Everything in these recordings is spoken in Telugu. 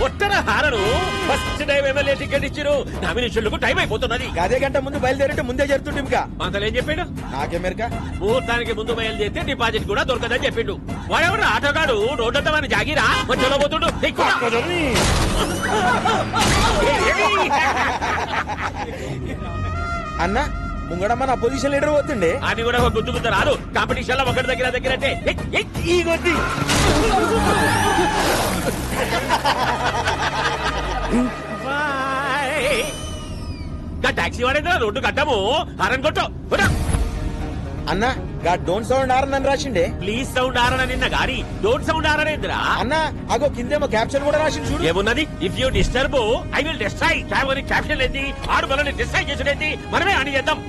కొట్టరా horn. First time MLA ticket ఇచ్చిరు. నామినేషన్లకు టైం అయిపోతున్నది. అదే గంట ముందు బయలుదేరింటే ముందే జరుగుతుంది. ఇంకా అంతలో ఏం చెప్పాడు? నాకేమేరకా ముహూర్తానికి ముందు బయలుదేరితే డిపాజిట్ కూడా దొరకదని చెప్పిండు. వాడెవడు ఆటోగాడు రోడ్డంతా మన జాగిరా మధ్యలో పోతుండు. అన్న ముంగడ మన అపోజిషన్ లీడర్ పోతుండే అని కూడా గుర్తుకుంటా రాదు. కాంపిటీషన్ లో ఒకటి దగ్గర అంటే టాక్సీ వాడేదా రోడ్డు కట్టాము. హారన్ కొట్టు అన్న గా డోంట్ సౌండ్ ఆర్ అని రాసిండే. ప్లీజ్ సౌండ్ ఆరన నిన్న గాని డోంట్ సౌండ్ ఆరనేంద్రా అన్న అగో కిందేమో క్యాప్షన్ కూడా రాసింది చూడు. ఏమున్నది? If you disturb I will destroy. Caption ఏంది? ఆడు మనల్ని డిస్ట్రాయ్ చేసుడేంది? మనమే అని చేద్దాం.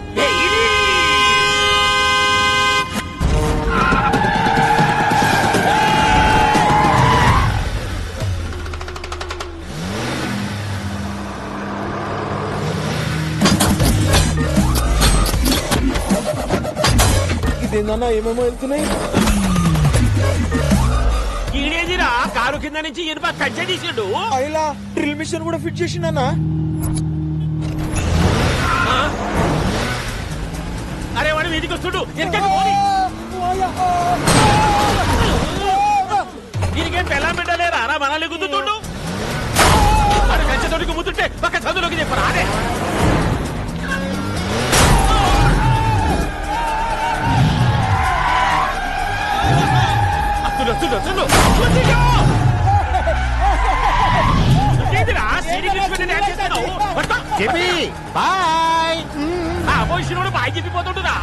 ఇదేందన్నా ఏమేమో వెళ్తున్నాయి. ఈడేదిరా కారు కింద నుంచి ఇనుప కచ్చే తీసిండు. అయిలా డ్రిల్ మిషన్ కూడా ఫిట్ చేసిండన్నా. అరే వాడు వీధికి వస్తుడు. దీనికేం పెళ్ళం పెట్టలేరా రా మనల్ని గుద్దుతుండు. వాడు కంచెతోటికి ముద్దుంటే పక్క చదువులోకి చెప్పరా. అదే బాయ్ చెప్పిపోతుంటురా.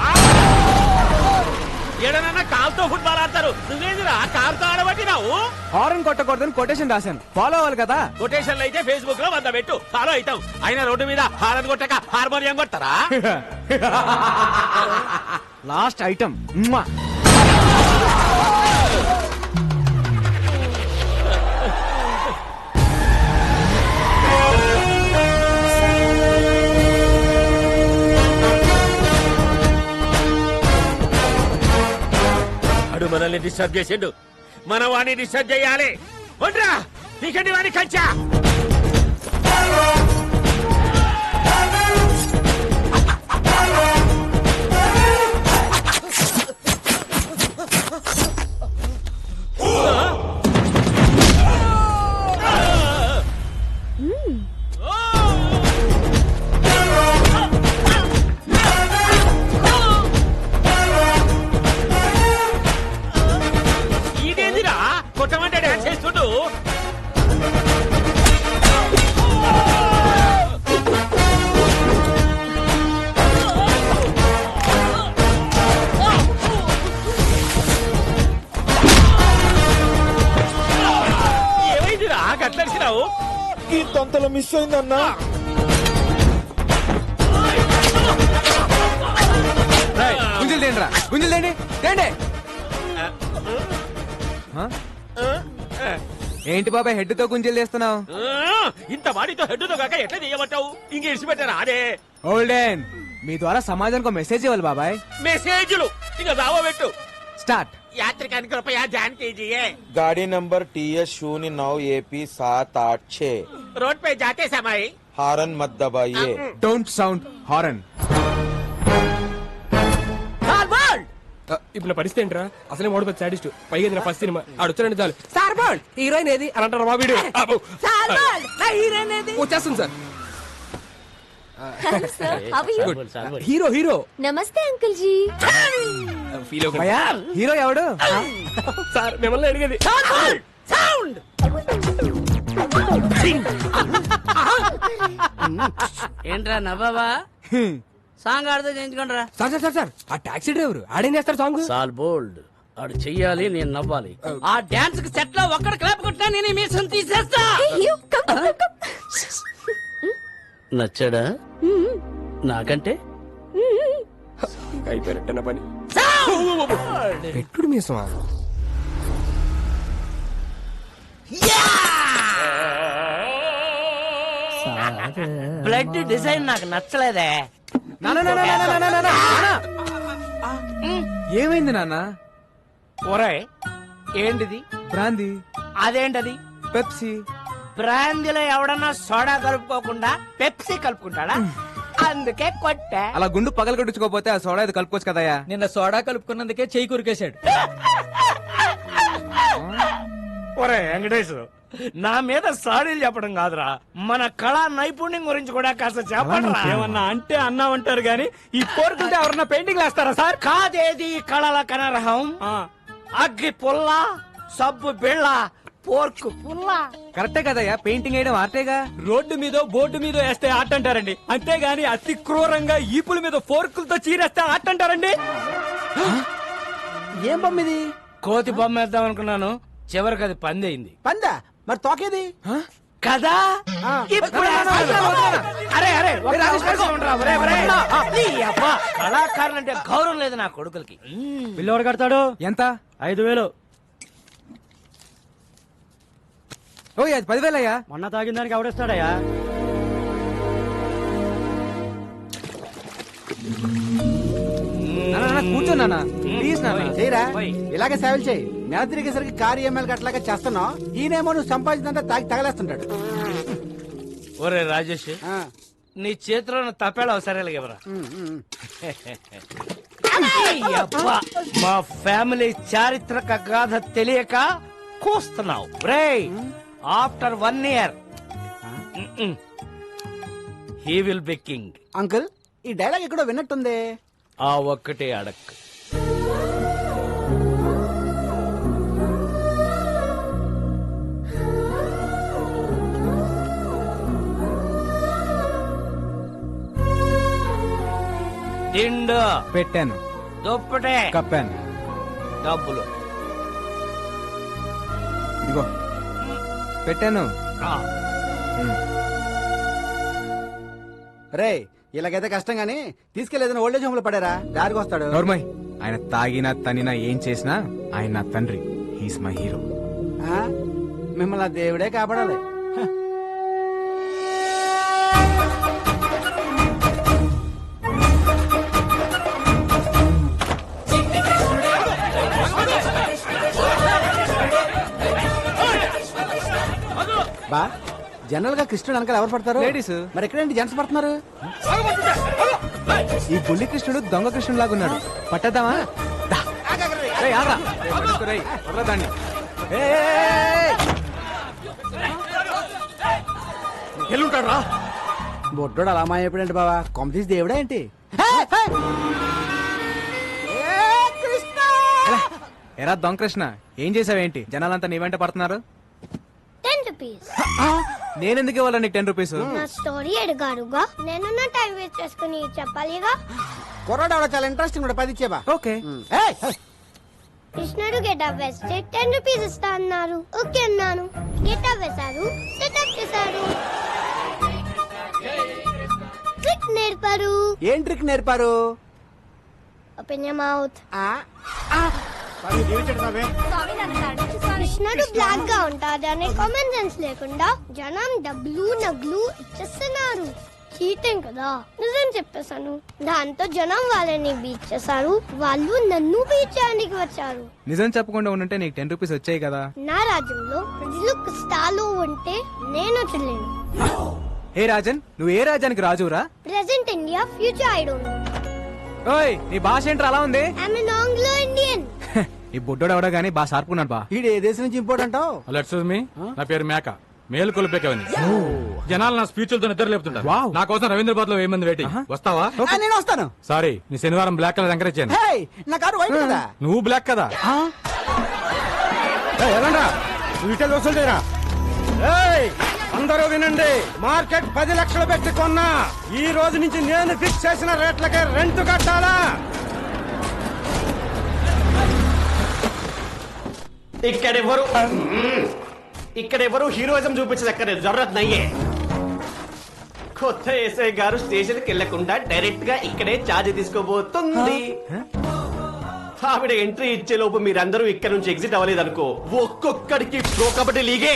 ఏడనన్నా కాల్తో ఫుట్బాల్ ఆడతారు. నువ్వేందిరా కారుతో ఆడబట్టినావు? హారన్ కొట్టకూడదని కొటేషన్ రాశాను. ఫాలో అవ్వాలి కదా. కొటేషన్లు అయితే ఫేస్బుక్ లో 100 పెట్టు, ఫాలో అవుతాం. అయినా రోడ్డు మీద హారన్ కొట్టక హార్మోనియం కొడతారా? లాస్ట్ ఐటమ్ అడు మనల్ని డిస్టర్బ్ చేసిండు. మనం వాడిని డిస్టర్బ్ చేయాలి. ఒంట్రా నీకండి వాడిని కంచా. కొట్టమంటే డాన్స్ చేస్తుండు. ఏమైందిరా గట్లరిసినావు? ఈ తొంతలో మిస్ అయిందన్నా. గుంజలు తేండిరా, గుంజలు తేండి తేండి. ఏంటి బాబాయ్ హెడ్ తో గుంజలు చేస్తున్నావు? ఇంత వాడితో హెడ్ తో కాక ఎట్లా చేయమంటావు? ఇంక ఇడిచిపెట్టారా? అదే ఓల్డెన్ మీ ద్వారా సమాజానికి మెసేజ్ ఇవ్వాలి బాబాయ్. మెసేజ్లు ఇక రావబెట్టు. స్టార్ట్. యాత్రికానికి రూపాయ జాన్ कीजिए. गाड़ी नंबर TS09 AP 786. रोड पे जाते समय हारन मत दबाइए. Don't sound horn. ఇప్పుడు నా పరిస్థితి ఏంట్రా? అసలే మోడల్ పెద్ద సాడిస్ట్. పైగా నా ఫస్ట్ సినిమా ఆడు వచ్చారంటే చాలు సార్ బాల్ హీరోయిన్ ఏది అని అంటారు. మా వీడియో వచ్చేస్తుంది సార్. హీరో హీరో నమస్తే అంకుల్ జీ. ఫీల్ హీరో ఎవడు? సార్ మిమ్మల్ని అడిగేది. ఏంట్రా నవ్వావా? సాంగ్ ఆడితే చేయించుకోండి రా. సార్ సార్ సార్ సార్ ఆ టాక్సీ డ్రైవర్ ఆడేం చేస్తారు సాంగ్? సాల్ బోల్డ్ ఆడు చెయ్యాలి, నేను నవ్వాలి. ఆ డాన్స్ కి సెట్ లో ఒక్కడ క్లాప్ కొట్టినా నేను మీసం తీసేస్తా. నచ్చాడా? నాకంటే అయిపోయినట్టు పని. పెట్టుడు మీసమా? బ్లడ్ డిజైన్ నాకు నచ్చలేదే. ఏమైంది నాన్న? ఒరే ఏంటిది? బ్రాందీ. అదేంటది? పెప్సీ. బ్రాందీలో ఎవడన్నా సోడా కలుపుకోకుండా పెప్సీ కలుపుకుంటాడా? అందుకే కొట్టా. అలా గుండు పగలు కొట్టించుకోపోతే ఆ సోడా ఇది కలుపుకోవచ్చు కదయ్యా. నిన్న సోడా కలుపుకున్నందుకే చెయ్యి కురికేశాడు. ఒరే వెంకటేష్, నా మీద సాడీలు చెప్పడం కాదురా, మన కళా నైపుణ్యం గురించి కూడా కాస్త చెప్పండి. ఏమన్నా అంటే అన్నామంటారు గాని ఈ కోరుకుంటే ఎవరన్నా పెయింటింగ్ వేస్తారా సార్? కాదేది కళల కనరహం, అగ్గి పుల్ల, సబ్బు బిళ్ళ, పోర్కు పుల్ల. కరెక్టే కదయ్యా, పెయింటింగ్ వేయడం ఆర్టేగా. రోడ్డు మీద బోర్డు మీద వేస్తే ఆట అంటారండి, అంతేగాని అతి క్రూరంగా ఈపుల మీద ఫోర్కులతో చీరేస్తే ఆట అంటారండి. ఏం బొమ్మిది? కోతి బొమ్మ వేద్దాం అనుకున్నాను, చివరికి అది పంది అయింది. పందా? మరి తోకేది? కదా ఇప్పుడు అరే అరే ఒక్క అవకాశం ఉండరా? ఒరే, ఒరే. నీ అబ్బా, కళాకారులంటే గౌరవం లేదు నా కొడుకులకి. బిల్లు ఎవరు కడతాడు? ఎంత? 5,000. ఓ అది 10,000 అయ్యా. మొన్న తాగిన దానికి ఎవడేస్తాడయ్యా? కూర్చో నాన్న, ప్లీజ్ నాన్న. చేయరా, ఇలాగే సేవలు చేయి. నెల తిరిగేసరికి కారు EMI అట్లాగే చేస్తున్నావు. ఈయనేమో నువ్వు సంపాదించినంత తాగి తగలేస్తుంటాడు. ఒరే రాజేష్, నీ చేతిలో ఉన్న తపేళ సరేలా ఇవ్వరా? అబ్బా, మా ఫ్యామిలీ చారిత్రక గాథ తెలియక కూస్తున్నావు. రే, after 1 year he will be king. Uncle, ఈ డైలాగ్ ఎక్కడో విన్నట్టుంది. ఆ ఒక్కటే అడక్. దిండు పెట్టాను, దుప్పటే కప్పాను, డబ్బులు ఇదిగో పెట్టాను. రే, ఇలాగైతే కష్టం గానీ తీసుకెళ్లేదని ఓల్డేజ్ హోమ్ లో పడారా, దారికి వస్తాడు. నోర్మయ్, ఆయన తాగినా తనినా ఏం చేసినా ఆయన నా తండ్రి. He's my hero. ఆ? మిమ్మల్ని ఆ దేవుడే కాపాడాలి. బా, జనరల్ గా కృష్ణుడు వెనకాల ఎవరు పడతారు? లేడీస్. మరి ఎక్కడేంటి జెంట్స్ పడుతున్నారు? ఈ బుల్లి కృష్ణుడు దొంగ కృష్ణుడు లాగున్నాడు, పట్టద్దామా? దా. రేయ్, ఆగ్రా. రేయ్, పట్టుకో రేయ్, వదలరా దాన్ని. ఎల్లుంటాడు రా. బొడ్డోడు అలా మాయపడండి బావా, కొమ్మ తీసి దేవుడా ఏంటి? ఎరా దొంగ కృష్ణ, ఏం చేసావేంటి? జనాలంతా నీ వెంట పడుతున్నారు. 10 rupees. నేనెందుకు ఇవ్వాలి నీకు 10 రూపీస్? నా స్టోరీ అడిగారుగా, నేను నా టైం వేస్ట్ చేసుకుని చెప్పాలిగా. కుర్రాడు చాలా ఇంట్రెస్టింగ్ కూడా 10 ఇచ్చేబా. ఓకే. కృష్ణుడు గెటప్ వేస్తే 10 రూపీస్ ఇస్తా అన్నారు. ఓకే అన్నాను. గెటప్ వేశారు, సెటప్ చేశారు, ట్రిక్ నేర్పారు. ఏం ట్రిక్ నేర్పారు? Open your mouth. ఆ కృష్ణుడు బ్లాక్ గా ఉంటాడనే కామన్ సెన్స్ లేకుండా జనం డబ్బులు నగ్లు ఇచ్చేస్తున్నారు. చీటింగ్ కదా. నిజం చెప్పేశాను. దాంతో జనం వాళ్ళని బీచ్ చేశారు, వాళ్ళు నన్ను బీచ్ చేయడానికి వచ్చారు. నిజం చెప్పకుండా ఉంటే నీకు 10 రూపీస్ వచ్చాయి కదా. నా రాజ్యంలో ప్రజలు కష్టాలు ఉంటే నేను చెల్లేను. ఏ రాజన్, నువ్వు ఏ రాజ్యానికి రాజురా? Present India, future I don't know. ఓయ్, నీ భాష ఏంట్రా అలా ఉంది? I'm an Anglo Indian. ఈ బుడ్డోడు ఎవడో గానీ బాగా షార్పుకున్నాడు బా. ఈడు ఏ దేశం నుంచి ఇంపోర్ట్ అంటావు? ఎక్స్క్యూజ్ మీ, నా పేరు మేక, మేలు కొలిపేకవని. జనాలు నా స్పీచ్లతో నిద్ర లేపుతుంటారు. వావ్. నా కోసం రవీంద్రబాద్ లో 1000 మంది వెయిటింగ్. వస్తావా? నేను వస్తాను. సారీ, నీ శనివారం బ్లాక్ కలర్ ఎంకరేజ్ చేయను. హే, నా కారు వైట్ కదా. నువ్వు బ్లాక్ కదా. వసూలు చేయరా. అందరూ వినండి, మార్కెట్ 10 లక్షలు పెట్టి కొన్నా. ఈ రోజు నుంచి నేను ఫిక్స్ చేసిన రేట్లకే రెంట్ కట్టాలా? ఇక్కడెవరు హీరోయిజం చూపించదక్కర్లేదు, జరూరత్ నయ్యే. కొత్త ఎస్ఐ గారు స్టేషన్ కి వెళ్లకుండా డైరెక్ట్ గా ఇక్కడే ఛార్జ్ తీసుకోబోతుంది. ఆవిడ ఎంట్రీ ఇచ్చే లోపు మీరందరూ ఇక్కడ నుంచి ఎగ్జిట్ అవ్వలేదనుకో, ఒక్కొక్కడికి ప్రో కబడ్డీ లీగే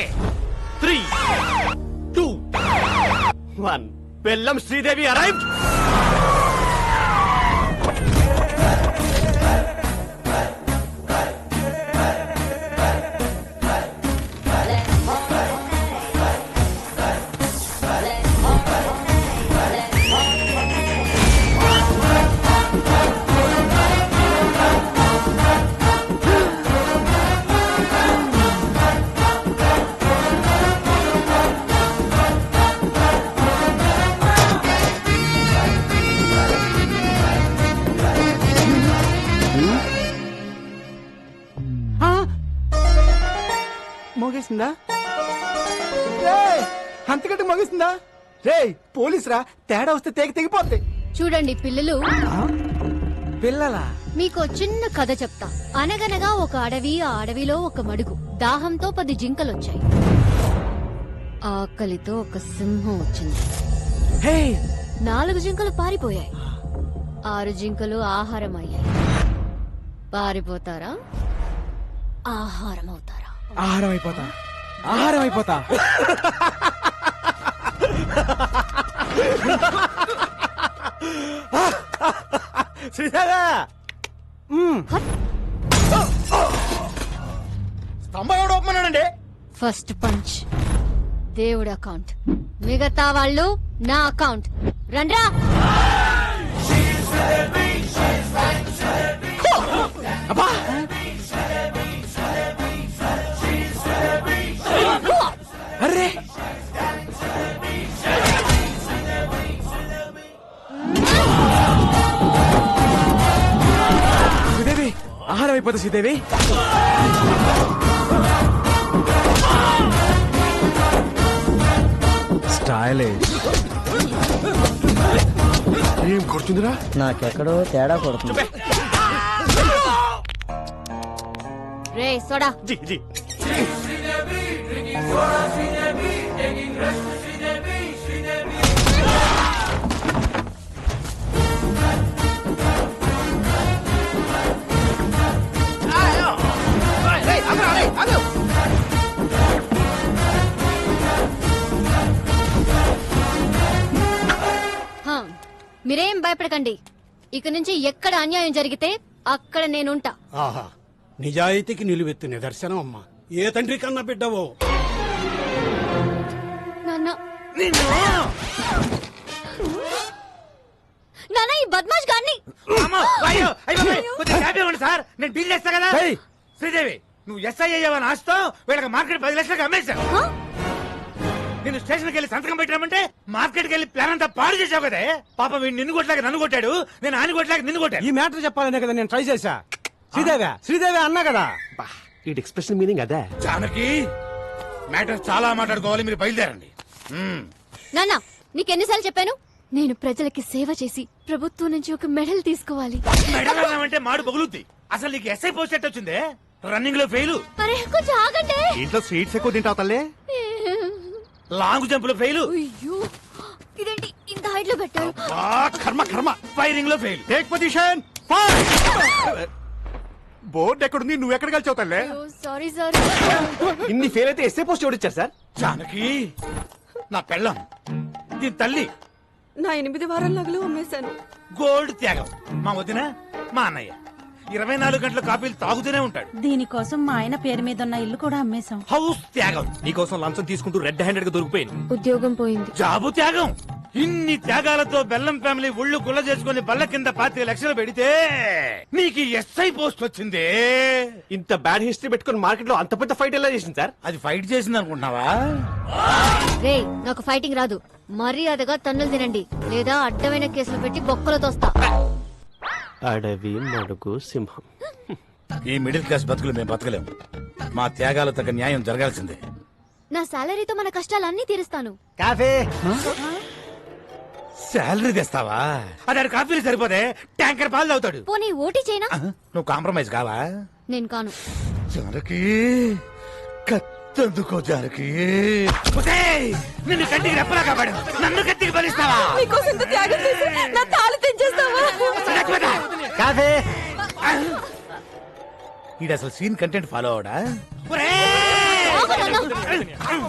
3, 2, 1. బెల్లం శ్రీదేవి అరైవ్డ్. మోగేసిందా అంతకంటే మోగేసిందా రే పోలీస్ రా తేడా వస్తే తెగిపోద్ది చూడండి పిల్లలు, పిల్లలా? మీకు చిన్న కథ చెప్తా. అనగనగా ఒక అడవి, ఆ అడవిలో ఒక మడుగు. దాహంతో 10 జింకలొచ్చాయి. ఆకలితో ఒక సింహం వచ్చింది. 4 జింకలు పారిపోయాయి. 6 జింకలు ఆహారం అయ్యాయి. పారిపోతారా, ఆహారం అవుతారా? ఆహారం అయిపోతా, ఆహారం అయిపోతా. శ్రీదేవా స్తంభం ఎవడు ఒప్పమన్నాడండి ఫస్ట్ పంచ్ దేవుడి అకౌంట్, మిగతా వాళ్ళు నా అకౌంట్. రండ్రా. అరే శ్రీదేవి, ఆహారం అయిపోతా శ్రీదేవి. స్టైల్ ఏం కొడుతుందిరా? నాకెక్కడో తేడా కొడుతుంది. రే సోడా. జీ జీ హా, మీరేం భయపడకండి. ఇక నుంచి ఎక్కడ అన్యాయం జరిగితే అక్కడ నేనుంటా. ఆహా, నిజాయితీకి నిలువెత్తు నిదర్శనం అమ్మా. ఏ తండ్రి కన్నా బిడ్డవో. నాన్న, నాన్న ఈ బద్మాష్ గాన్ని. సార్ నేను డీల్ చేస్తా కదా. శ్రీదేవి, నువ్వు ఎస్ఐ అయ్యావని ఆశతో వీళ్ళకి మార్కెట్ 10 లక్షలకు అమ్మేశావు. హా? నేను స్టేషన్కి వెళ్ళి సంతకం పెట్టామంటే మార్కెట్కి వెళ్ళి ప్లాన్ అంతా పాడు చేసావు కదే. పాప వీడు నిన్ను కొట్లాగా నన్ను కొట్టాడు, నేను ఆయన కొట్లాగా నిన్ను కొట్టాను. ఈ మ్యాటర్ చెప్పాలనే కదా నేను ట్రై చేశా. శ్రీదేవి అన్నా కదా. ఈ ఎక్స్ప్రెషన్ మీనింగ్ అదే. జానకి, మ్యాటర్ చాలా మాట్లాడుకోవాలి, మీరు బయలుదేరండి. నాన్న, నీకెన్నిసార్లు చెప్పాను? నేను ప్రజలకి సేవ చేసి ప్రభుత్వం నుంచి ఒక మెడల్ తీసుకోవాలి. మెడల్ అన్నామంటే మాడు పగులుద్ది. అసలు నీకు ఎస్ఐ పోస్ట్ ఎట్ వచ్చిందే? రన్నింగ్ లో ఫెయిల్, అరే కొంచెం ఆగండి. ఇంట్లో స్వీట్స్ ఎక్కువ తింటావు తల్లి. లాంగ్ జంప్ లో ఫెయిల్, అయ్యో, ఇదేంటి ఇంత హైట్ లో పెట్టారు? కర్మ ఫైరింగ్ లో ఫెయిల్. Take position. బోర్డు ఎక్కడుంది? నువ్వు ఎక్కడ కలిసావు తల్లే? Sorry sir. ఇన్ని ఫెయిల్ అయితే ఎస్ఏ పోస్ట్ ఎవరిచ్చారు సార్? జానకి, నా పెళ్ళం, దీని తల్లి, నా 8 వారాల నగలు అమ్మేశాను. గోల్డ్ త్యాగం. మా వదిన, మా అన్నయ్య 24 గంటల కాఫీలు తాగుతూనే ఉంటాడు. దీనికోసం మా ఆయన పేరు మీద ఉన్న ఇల్లు కూడా అమ్మేశాం. హౌస్ త్యాగం. నీకోసం లంచం తీసుకుంటూ రెడ్ హ్యాండెడ్ గా దొరికిపోయింది. ఉద్యోగం పోయింది. జాబు త్యాగం. ఇన్ని త్యాగాలతో బెల్లం ఫ్యామిలీ ఒళ్ళు గుల్ల చేసుకుని బల్ల కింద 25 లక్షలు పెడితే నీకు ఎస్ఐ పోస్ట్ వచ్చింది. ఇంత బ్యాడ్ హిస్టరీ పెట్టుకుని మార్కెట్ లో అంత పెద్ద ఫైట్ ఎలా చేసింది సార్? అది ఫైట్ చేసింది అనుకుంటున్నావా? రే, నాకు ఫైటింగ్ రాదు. మర్యాదగా తన్నులు తినండి, లేదా అడ్డమైన కేసులు పెట్టి బొక్కలు తోస్తా. అడవి, మడుగు, సింహం. ఈ మిడిల్ క్లాస్ బతుకులు మేము బతకలేము. మా త్యాగాలు తగ్గ న్యాయం జరగాల్సిందే. నా సాలరీతో మన కష్టాలన్నీ తీరుస్తాను. కాఫీ. శాలరీ తెస్తావా? అదే కాఫీలు సరిపోతే ట్యాంకర్ పాలు తాగుతాడు. పోనీ ఓటీ చేయనా? నువ్వు కాంప్రమైజ్ కావా? నేను కాను. జానకి, కత్తందుకో జానకి. నిన్ను కంటికి రెప్పలా కాపాడు, నన్ను కత్తికి బలిస్తావా? నీకోసం ఇంత త్యాగం చేసి నా తాళి తెంచేస్తావా? కాఫీ. ఈడు అసలు సీన్ కంటెంట్ ఫాలో అవడా?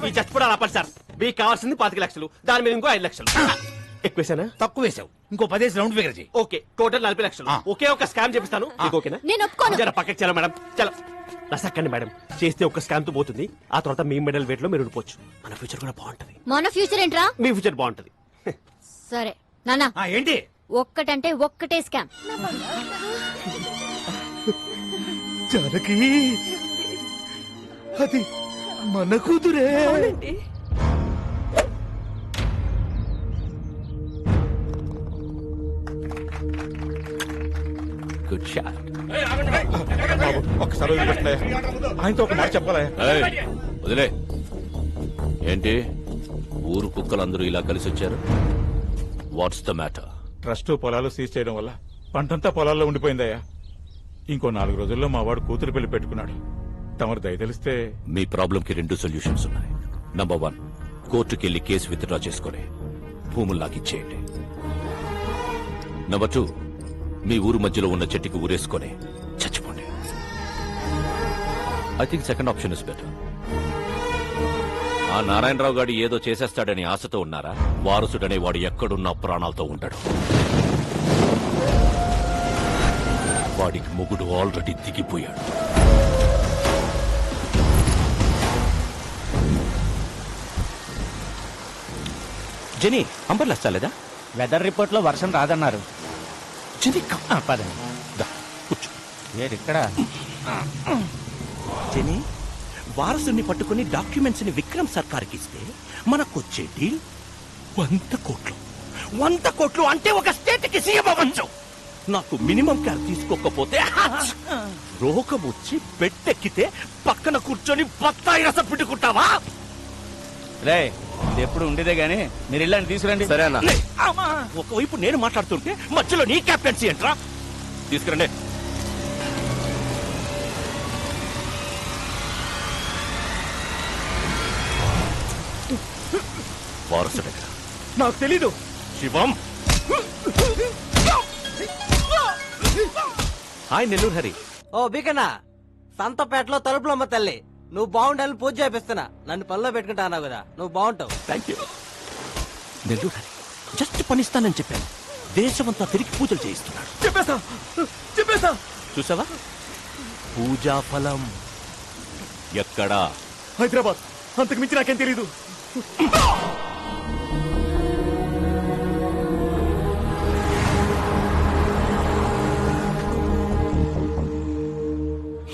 ఈ చచ్చిపోవడాలు ఆపండి సార్. మీకు కావాల్సింది 25 లక్షలు, దాని మీద ఇంకో 5 లక్షలు. ఎక్కువేసానా? తక్కువ వేసావు, ఇంకో 10 రౌండ్ ఫిగర్ చేయి. ఓకే, టోటల్ 40 లక్షలు. ఒకే ఒక స్కామ్ చేపిస్తాను. మీకు ఓకేనా? నేను ఒప్పుకోను. జర పక్కకి చలో మేడం, చలో. రసక్కండి మేడం, చేస్తే ఒక స్కామ్ తో పోతుంది. ఆ తర్వాత మీ మెడల్ వెయిట్ లో మీరు ఉండిపోవచ్చు. మన ఫ్యూచర్ కూడా బాగుంటది. మన ఫ్యూచర్ ఏంట్రా? మీ ఫ్యూచర్ బాగుంటది. సరే నాన్న, ఏంటి ఒక్కటంటే ఒక్కటే స్కామ్. జానకి, అది మన కూతురే. Good shot. ఒక్కసారి ఆయనతో ఒక మాట చెప్పాలి. వదిలే. ఏంటి ఊరు కుక్కలందరూ ఇలా కలిసి వచ్చారు? What's the matter? ట్రస్ట్ పొలాలు సీజ్ చేయడం వల్ల పంటంతా పొలాల్లో ఉండిపోయిందయ్యా. ఇంకో 4 రోజుల్లో మా వాడు కూతురు పెళ్లి పెట్టుకున్నాడు. తమరు దయ తెలిస్తే. మీ ప్రాబ్లం కి 2 సొల్యూషన్స్ ఉన్నాయి. నంబర్ 1, కోర్టుకెళ్లి కేసు విత్డ్రా చేసుకుని భూములు లాగిచ్చేయండి. నంబర్ 2, మీ ఊరు మధ్యలో ఉన్న చెట్టుకి ఊరేసుకొని చచ్చిపోండి. I think second option is better. ఆ నారాయణరావు గారు ఏదో చేసేస్తాడని ఆశతో ఉన్నారా? వారసుడనే వాడు ఎక్కడున్నా ప్రాణాలతో ఉంటాడు. వాడికి మొగుడు ఆల్రెడీ దిగిపోయాడు. జని అంబర్లు వస్తాలేదా? వెదర్ రిపోర్ట్ లో వర్షం రాదన్నారు. జని పదండి. కూర్చో. ఇక్కడ జని వారసుని పట్టుకుని డాక్యుమెంట్స్ ని విక్రమ్ సర్కార్కి ఇస్తే మనకొచ్చే డీల్ 100 కోట్లు. 100 కోట్లు అంటే ఒక స్టేట్ కి సీఎం అవ్వచ్చు. నాకు మినిమం కేర్ తీసుకోకపోతే రోగం వచ్చి బెట్టెక్కితే పక్కన కూర్చొని బత్తాయి రసం పిండుకుంటావా? రే ఇది ఎప్పుడు ఉండేదే గానీ మీరు ఇల్లండి తీసుకురండి. సరే అన్న. ఒకవైపు నేను మాట్లాడుతుంటే మధ్యలో నీ క్యాప్టెన్సీ ఏంట్రా? తీసుకురండి. వారసుడు నాకు తెలీదు. శివం. హాయ్ నెల్లూరు హరి. ఓ బికనా, సంతపేటలో తలుపులమ్మ తల్లి, నువ్వు బాగుండాలని పూజ చేపిస్తున్నా. నన్ను పనిలో పెట్టుకుంటా అన్నావు కదా, నువ్వు బాగుంటావు. Thank you. Nellore Hari just పనిస్తానని చెప్పాను. దేశమంతా తిరిగి పూజలు చేయిస్తున్నాడు. చెప్పేస్తా. చూసావా? పూజా ఫలం ఎక్కడా? హైదరాబాద్. అంతకు మించి నాకేం తెలీదు.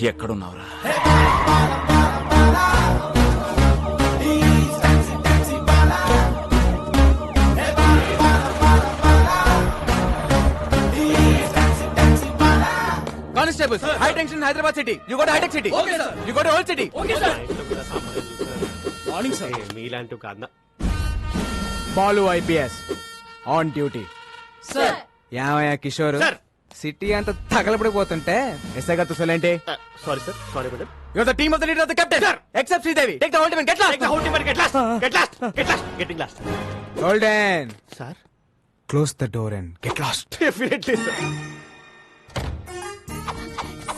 ఎక్కడున్నావురా? Constable, high tension Hyderabad city. You go to హైటెక్ City. You go to old city. Morning sir. మీలాంటి ఒక అన్న. Balu IPS on duty. Sir ఏమయ్యా కిషోర్, సిటీ అంతా తగలబడిపోతుంటే ఎస్ఐ గారు చూసాలేంటి? Sorry sir, sorry madam. You're the team of the leader of the captain. Except Sridevi. Take the whole team and get lost. Take the whole team and get lost. Get lost. Get lost. Getting lost. Golden. Sir. Close the door and get lost. Definitely sir.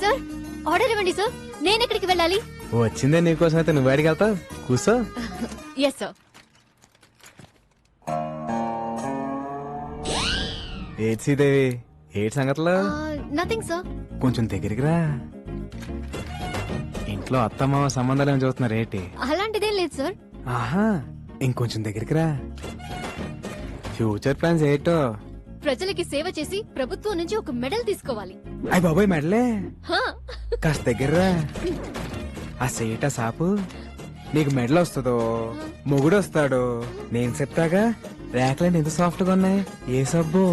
Sir order ఇవ్వండి సార్. నేను ఎక్కడికి వెళ్ళాలి? వచ్చిందే నీకోసం అయితే నువ్వు బయటికి వెళ్తావు. కూర్చో. Yes sir. ఏడ్ శ్రీదేవి, ఏడ్ సంగతులు? Nothing sir. కొంచెం దగ్గరికి రా. ఇంట్లో అత్తమ్మ సంబంధాలు ఏమి చూస్తున్నారు ఏంటి? అలాంటిదేం లేదు సార్. ఆహా, ఇంకొంచెం దగ్గరికి రా. ఫ్యూచర్ ప్లాన్స్ ఏంటో? ప్రజలకి సేవ చేసి ప్రభుత్వం నుంచి ఒక మెడల్ తీసుకోవాలి. అయ్య బాబాయ్ మెడలే. హా. కాస్త దగ్గర రా. ఆ సేట సాపు నీకు మెడల్ వస్తుందో మొగుడు వస్తాడో నేను చెప్తాగా. ర్యాక్లన్నీ ఎంత సాఫ్ట్ గా ఉన్నాయి. ఏ సబ్బు?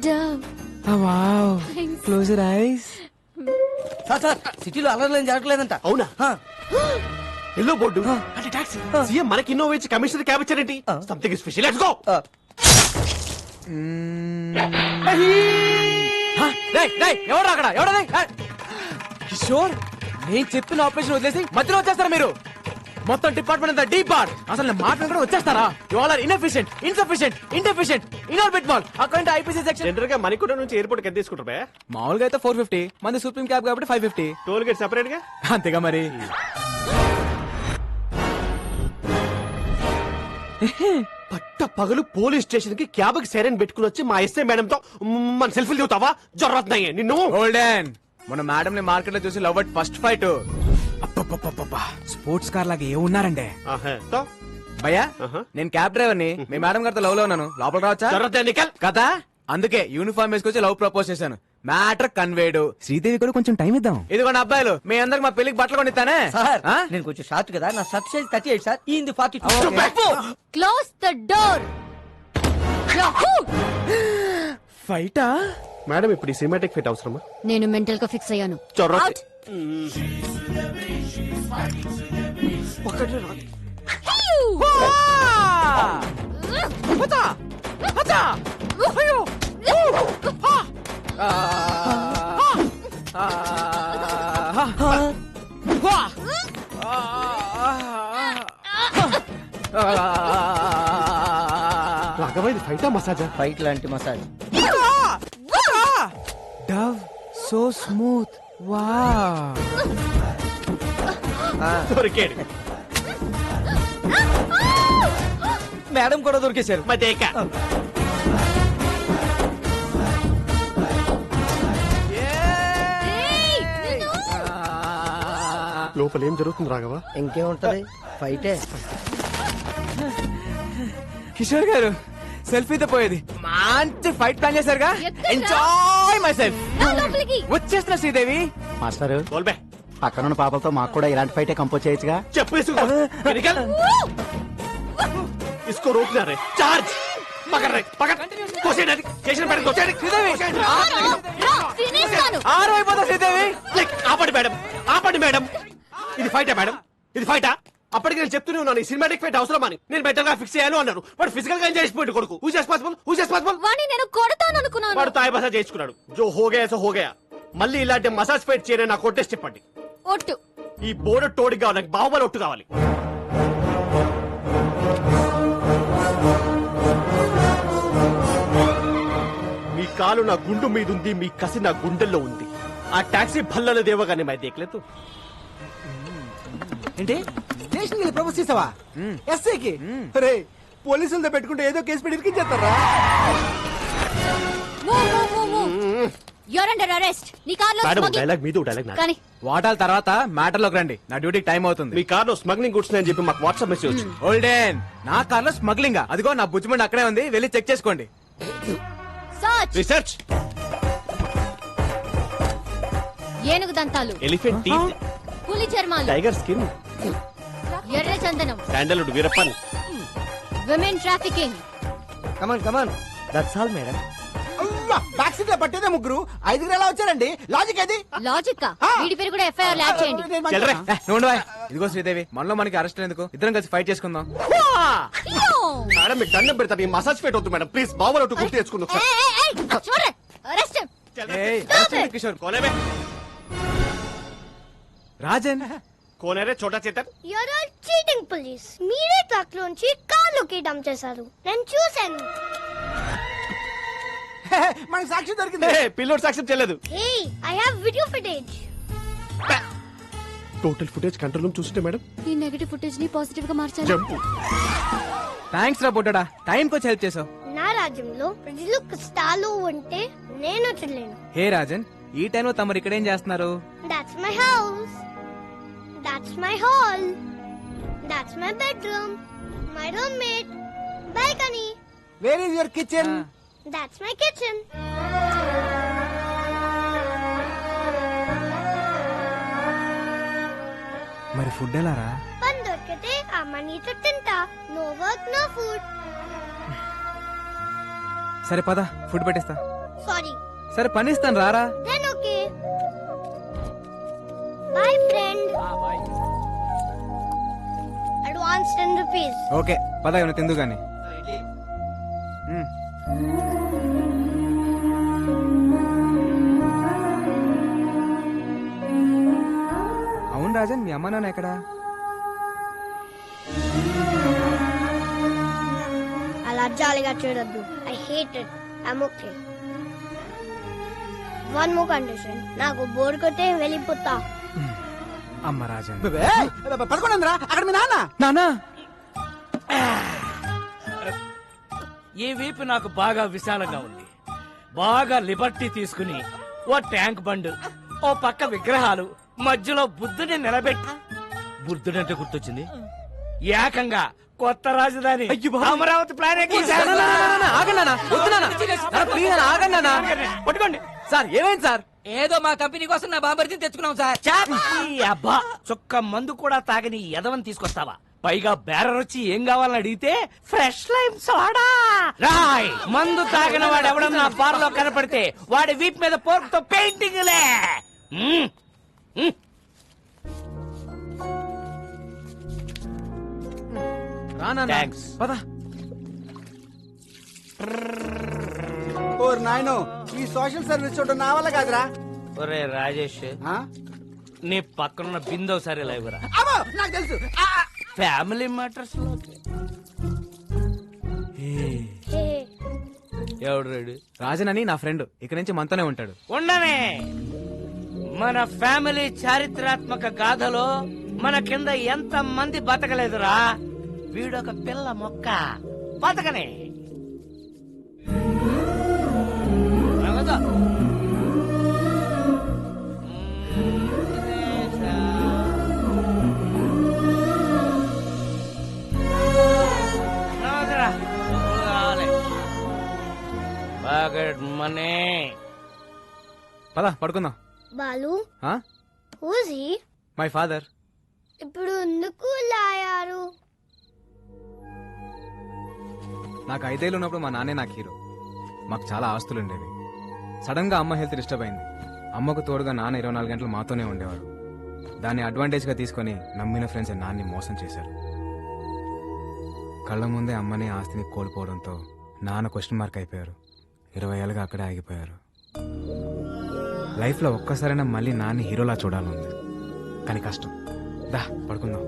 Dove. Wow, close your eyes. Sir సిటీలో అలర్లేం జరగలేదంట. అవునా? ఎల్లో బోర్డు అంటే టాక్సీ. సీఎం మనకి ఇన్నోవా ఇచ్చి కమిషనర్ క్యాబ్ ఇచ్చారేంటి? Something special. Let's go. ఎవరు అక్కడ? ఎవడది? కిషోర్, నేను చెప్పిన ఆపరేషన్ వదిలేసి మధ్యలో వచ్చేస్తారా మీరు? మొత్తం డిపార్ట్మెంట్ అంతా డీప్ బార్. అసలు నేను మాట్లాడుకుంటే వచ్చేస్తారా? You all are inefficient, insufficient, indeficient, Inorbit mall. Account IPC section. General గా మణికొండ నుంచి ఎయిర్పోర్ట్ ఎంత తీసుకుంటారు బే? మామూలుగా అయితే 450, మంది సుప్రీం క్యాబ్ కాబట్టి 550. టోల్ గేట్ సెపరేట్ గా. అంతేగా మరి. పట్ట పగలు పోలీస్ స్టేషన్ కి క్యాబ్ కి సైరన్ పెట్టుకుని వచ్చి మా ఎస్ఐ మేడం తో మన సెల్ఫీలు దిగుతావా? జరుగుతున్నాయి నిన్ను. గోల్డెన్, మన మేడం ని మార్కెట్ లో చూసి love at first fight. Sports car లాగా ఏ ఉన్నారండి భయ్యా. నేను క్యాబ్ డ్రైవర్ ని, మీ మేడం గారితో లవ్ లో ఉన్నాను. లోపల రావచ్చా? కదా, అందుకే యూనిఫామ్ వేసుకొచ్చి లవ్ ప్రపోజ్ చేశాను. Matter conveyed. శ్రీదేవి కూడా కొంచెం టైం ఇద్దాం. ఇదిగోండి అబ్బాయిలు, మీ అందరికి మా పెళ్లికి బట్టలు కొనిస్తానే. సార్ నేను కొంచెం షార్ట్ కదా, నా షర్ట్ సైజ్ 38 సార్. ఈ 42. Close the door. ఫైటా? మేడం ఇప్పుడు ఈ సినిమాటిక్ ఫిట్ అవసరమా? నేను మెంటల్ గా ఫిక్స్ అయ్యాను. చొర్ర. Out. రాఘవ ఇది ఫైటా మసాజా? ఫైట్ లాంటి మసాజ్. Dove so smooth. వా దొరికాడు. మేడం కూడా దొరికేశారు. మదేక లోపల ఏం జరుగుతుంది రాఘవ? ఇంకేముంటది, ఫైటే. కిషోర్ గారు సెల్ఫీతో పోయేది మంచి ఫైట్ ప్లాన్ చేశారుగా. Enjoy myself. వచ్చేస్తున్నా శ్రీదేవి. మాస్టర్ బోల్బే పక్కనున్న పాపలతో మాకు కూడా ఇలాంటి ఫైటే కంపోజ్ చేయొచ్చుగా. చెప్పు इसको रोकना रे. चार्ज पकड़ रहे पकड़ कोसे डर स्टेशन पर कोसे శ్రీదేవి ఆరైపోతా. శ్రీదేవి ఆపండి మేడం, ఆపండి మేడం. ఇది ఫైటా మేడం? ఇది ఫైటా? అప్పటికి నేను చెప్తూనే ఉన్నాను ఈ సినిమాటిక్ ఫైట్ అవసరం అని. నేను బెటర్ గా ఫిక్స్ చేయాలి అన్నారు. బట్ ఫిజికల్ గా ఎంజాయ్ చేసిపోయింది కొడుకు. Who is possible? వాణ్ణి నేను కొడతాను అనుకున్నాను. వాడు తాయి మసాజ్ చేసుకున్నాడు. జో హోగయా సో హోగయా. మళ్ళీ ఇలాంటి మసాజ్ ఫైట్ చేయని నాకు కొట్టేసి చెప్పండి. ఒట్టు. ఈ బోర్డు తోడు కావాలి, నాకు బాహుబలి ఒట్టు కావాలి. మీ కాలు నా గుండు మీద ఉంది, మీ కసి నా గుండెల్లో ఉంది. ఆ టాక్సీ భల్లలు దేవగానే మై దేఖలేదు. ఏంటి స్టేషన్ కి ప్రపోజ్ చేసావా? ఎస్ఐకి రే పోలీసులతో పెట్టుకుంటే ఏదో కేసు పెట్టి ఇరికించేస్తారా? You're under arrest. నీ కార్లో మేడం smuggling- డైలాగ్ మీదు డైలాగ్ నాది. కానీ వాటాల తర్వాత మ్యాటర్ లోకి రండి. నా డ్యూటీకి టైం అవుతుంది. మీ కార్లో స్మగ్లింగ్ గుడ్స్ అని చెప్పి మాకు వాట్సాప్ మెసేజ్ వచ్చింది. ఓల్డెన్ నా కార్లో స్మగ్లింగ్. అదిగో నా బుజ్జిమండి అక్కడే ఉంది, వెళ్ళి చెక్ చేసుకోండి. సర్చ్. రీసెర్చ్. ఏనుగు దంతాలు, ఎలిఫెంట్ టీత్, పులి చర్మాలు, టైగర్ స్కిన్, ఎర్ర చందనం, sandalwood Veerappan. Women trafficking. Come on that's all madam. Back seat లో పట్టేదే ముగ్గురు, 5 ఎలా వచ్చారండి? లాజిక్ అది. లాజిక్. వీడి పేరు కూడా ఎఫ్ఐఆర్ యాడ్ చేయండి. చెల్లరే. నువ్వు ఉండవా? ఇదిగో శ్రీదేవి, మనలో మనకి అరెస్ట్ ఎందుకు? ఇద్దరం కలిసి ఫైట్ చేసుకుందాం. మేడం మీకు దండం పెడతాను. ఈ మసాజ్ ఫైట్ వద్దు మేడం ప్లీజ్. బాబులు ఒట్టు గుర్తు తెచ్చుకుందాం. అరెస్ట్. ఏయ్, arrest చేయండి కిషోర్. కోనేబే రాజన్ కోనేరే Chota Chetan. You're all cheating police. మీరే ట్రక్ లోంచి కార్లోకి డంప్ చేశారు. నేను చూశాను. మనకి సాక్షి దొరికింది. పిల్లోడ్ సాక్ష్యం చెల్లదు. Hey I have video footage. Total footage control room చూస్తుంటే మేడం ఈ నెగటివ్ ఫుటేజ్ ని పాజిటివ్ గా మార్చాలి. జంపు. థ్యాంక్స్ రా బొట్టడా, టైం కి వచ్చి హెల్ప్ చేసావు. నా రాజ్యంలో ప్రజలు కష్టాలు ఉంటే నేను వచ్చలేను. హే రాజన్, ఈ టైంలో తమరు ఇక్కడేం చేస్తున్నారు? That's my house. That's my hall. That's my bedroom. My roommate. Balcony. Where is your kitchen? That's my kitchen. మరి ఫుడ్ ఎలా రా? పని దొరికితే అమ్మ నీతో తింటా. No work, no food. సరే పద, ఫుడ్ పెట్టేస్తా. Sorry. సరే పని ఇస్తాను, రారా. Then okay. Bye friend. Advance 10 rupees. Okay పద, ఏమైనా తిందు గాని. అవును రాజన్, మీ అమ్మ నాన్న ఎక్కడా? అలా జాలిగా చూడొద్దు. I hate it. I'm okay. One more condition. నాకు బోర్ కొట్టే వెళ్ళిపోతా. అమ్మ రాజన్. పడుకోండిరా, అక్కడ మీ నాన్న. నానా ఈ వీపు నాకు బాగా విశాలంగా ఉంది. బాగా లిబర్టీ తీసుకుని ఓ ట్యాంక్ బండ్, ఓ పక్క విగ్రహాలు, మధ్యలో బుద్ధుని నిలబెట్టి, బుద్ధుడంటే గుర్తొచ్చింది, ఏకంగా కొత్త రాజధాని అమరావతి ప్లాన్ పట్టుకోండి. సార్ ఏమైంది సార్? ఏదో మా కంపెనీ కోసం నా బాబర్తిని తెచ్చుకున్నాం సార్. అబ్బా, చుక్క మందు కూడా తాగని ఎదవని తీసుకొస్తావా? పైగా బేరర్ వచ్చి ఏం కావాలని అడిగితే ఫ్రెష్ లైమ్ సోడా. రాయ్, మందు తాగిన వాడు ఎవడన్నా నా బార్ లో కనపడితే వాడి వీప్ మీద పోర్క్ తో పెయింటింగ్ లే. థ్యాంక్స్. పద. ఓర్ నాయనో, ఈ సోషల్ సర్వీస్ చూడడం నా వల్ల కాదురా. ఒరే రాజేష్, ఆ? నీ పక్కనున్న బిందో సరే లేవురా. అమ్మో, నాకు తెలుసు. ఫ్యామిలీ మ్యాటర్స్ లో ఎవడు రెడీ? రాజన్ అని నా ఫ్రెండ్ ఇక్కడ నుంచి మనతోనే ఉంటాడు. ఉండనే. మన ఫ్యామిలీ చారిత్రాత్మక గాథలో మన కింద ఎంత మంది బతకలేదురా. వీడొక పిల్ల మొక్క బతకనే. నగదు. నగదురా. రాలే. Pocket money. పద పడుకుందాం. Balu హూజీ my father. ఇప్పుడు ఎందుకు లాయారు? నాకు 5 ఏళ్ళు ఉన్నప్పుడు మా నాన్నే నాకు హీరో. మాకు చాలా ఆస్తులు ఉండేవి. సడన్ గా అమ్మ హెల్త్ డిస్టర్బ్ అయింది. అమ్మకు తోడుగా నాన్న 24 గంటలు మాతోనే ఉండేవాడు. దాన్ని అడ్వాంటేజ్ గా తీసుకుని నమ్మిన ఫ్రెండ్స్ నాన్ని మోసం చేశారు. కళ్ళ ముందే అమ్మని ఆస్తిని కోల్పోవడంతో నాన్న క్వశ్చన్ మార్క్ అయిపోయారు. 20 ఏళ్ళుగా అక్కడే ఆగిపోయారు. లైఫ్ లో ఒక్కసారైనా మళ్ళీ నాన్ని హీరోలా చూడాలంది, కానీ కష్టం. దా పడుకుందాం.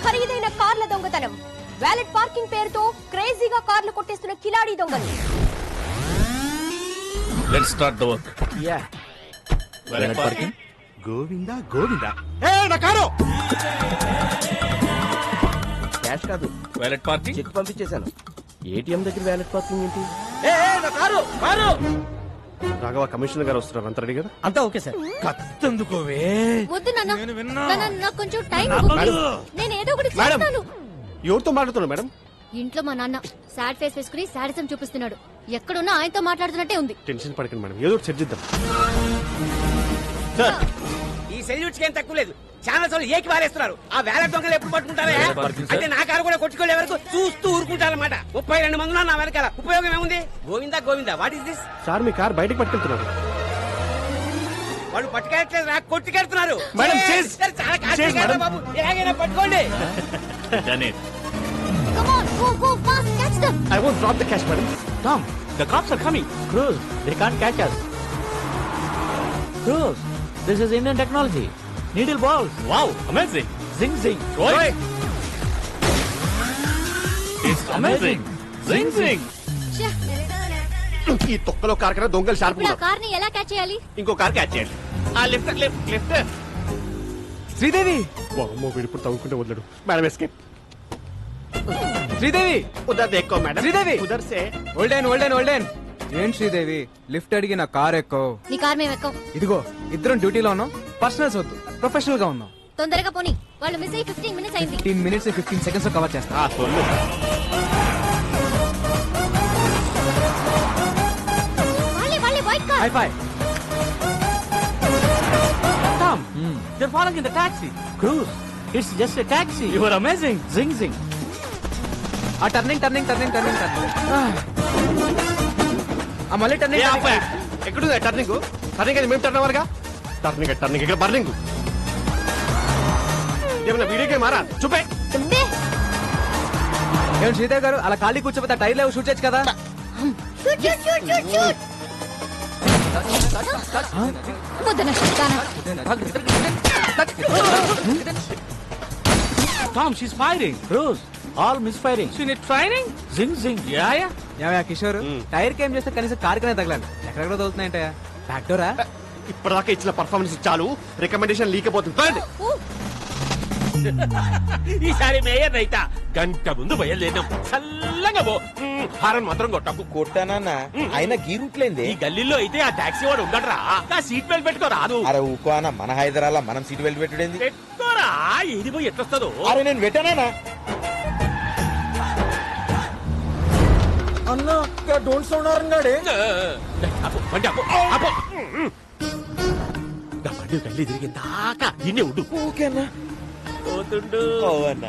ఖరీదైన కార్ల దొంగతనం, వ్యాలెట్ పార్కింగ్ పేరుతో క్రేజీగా కార్లు కొట్టేస్తున్న కిలాడీ దొంగలు. Let's start the work. Yeah. Valet parking. Govinda Govinda. ఏ నా కారు క్యాష్ కాదు, వాలెట్ పార్కింగ్. చెక్ పంపించేశాను. ఏటీఎం దగ్గర వ్యాలెట్ పార్కింగ్ ఏంటి? రాఘవ కమిషనర్ గారు వస్తున్నారు, అంత రెడీ కదా? అంతా ఓకే సార్. కత్తందుకోవే. వద్దు నాన్న, నాన్న, నాకు కొంచెం టైం ఇవ్వు. నేను ఏదో ఒకటి చేస్తాను. ఎవరితో మాట్లాడుతున్నారు మేడం? ఇంట్లో మా నాన్న సాడ్ ఫేస్ వేసుకుని సాడిజం చూపిస్తున్నాడు. ఎక్కడున్నా ఆయనతో మాట్లాడుతున్నట్టే ఉంది. టెన్షన్ పడకండి మేడం, ఏదో ఒకటి సెట్ చేద్దాం. ఈ సెల్యూట్స్ ఏం తక్కువ లేదు. చాలా సార్లు ఏకి వారేస్తున్నారు. ఆ వేల దొంగలు ఎప్పుడు పట్టుకుంటారా? అంటే నా కారు కూడా కొట్టుకోలే వరకు చూస్తూ ఊరుకుంటారన్నమాట. 32 మంది నా వెనకాల. ఉపయోగం ఏముంది? Govinda Govinda, what is this? Sir me car బయటకు పట్టుకెళ్తున్నారు. వాళ్ళు పట్టుకెళ్ళట్లేదు, నాకు కొట్టుకెళ్తున్నారు. మేడం, చేస్. చాలా కాదు బాబు, ఏగైనా పట్టుకోండి. Come on, go, go, fast, catch them. I won't drop the cash, madam. Tom, the cops are coming. Cruz, they can't catch us. Cruz, this is Indian technology. Needle balls. Wow, amazing. Zing zing. Right. It's amazing. Zing zing. ఈ తొక్కలో కార్ కన్నా దొంగలు షార్ప్ ఇప్పుడు ఆ కార్ని ఎలా క్యాచ్ చేయాలి? ఇంకో కార్ క్యాచ్ చేయండి. ఆ లిఫ్ట్ లిఫ్ట్ లిఫ్ట్. శ్రీదేవి. అమ్మో, వీడు ఇప్పుడు తవ్వుకుంటే వదలడు. Madam escape. శ్రీదేవి. ఉదర్ దేక్కో మేడం. శ్రీదేవి. ఉదర్ సే. ఓల్డెన్ ఓల్డెన్ ఓల్డెన్. ఏం శ్రీదేవి, లిఫ్ట్ అడిగి నా కార్ ఎక్కో. నీ కార్ మేము ఎక్కం. ఇదిగో ఇద్దరం డ్యూటీలో ఉన్నాం. పర్సనల్స్ వద్దు, ప్రొఫెషనల్ గా ఉన్నాం. తొందరగా పోనీ, వాళ్ళు మిస్ అయ్యి 15 మినిట్స్ అయింది. 15 మినిట్స్ 15 సెకండ్స్ లో కవర్ చేస్తా. వాళ్ళే white car. High phi. Tom, they're falling in the taxi. Cruz, it's just a taxi. You are amazing. Zing zing. ఆ turning turning turning turning turning. ఆ మళ్ళీ టర్నింగ్. ఎక్కడుంది టర్నింగ్? టర్నింగ్ అది మేము టర్న్ అవ్వరుగా. టర్నింగ్ టర్నింగ్ ఇక్కడ బర్నింగ్. ఏమన్నా వీడియో గేమ్ మారా? చూపే. ఏం శ్రీదేవి గారు అలా ఖాళీ కూర్చోపోతే టైర్ లేవు, షూట్ చేయొచ్చు కదా. Shoot shoot shoot shoot shoot. వద్దన శైతానా. Tom, she's firing. Cruz, all misfiring. She need training. Zing zing. Yeah, yeah. ఏమయ్యా కిషోర్, టైర్ కి ఏం చేస్తే కనీసం కారుకనే తగలాలి. ఎక్కడెక్కడ తగులుతున్నాయంటయా? ఫ్యాక్టోరా? ఇప్పటిదాకా ఇచ్చిన పర్ఫార్మెన్స్ చాలు, రికమెండేషన్ లీకపోతుంది. ఈసారి మేయర్ రైతా గంట ముందు బయలుదేరాం. చల్లగా పో. హారన్ మాత్రం కొట్టకు. కొట్టానన్నా అయినా గీరుట్లేంది. ఈ గల్లీలో అయితే ఆ టాక్సీ వాడు ఉండడరా. ఆ సీట్ బెల్ట్ పెట్టుకో రాదు. అరే ఊకో అన్న, మన హైదరాబాద్ మనం సీట్ బెల్ట్ పెట్టుడేంది? పెట్టుకోరా, ఏది పోయి ఎట్లొస్తుందో. అరే నేను పెట్టానా అన్నా? డోంట్ సౌండ్ ఆరంగాడే. బండి అప్పు అప్పు. బండి గల్లీ తిరిగిన దాకా ఇన్నే ఉండు. ఓకేనా? పోతుండు. ఓ అన్న.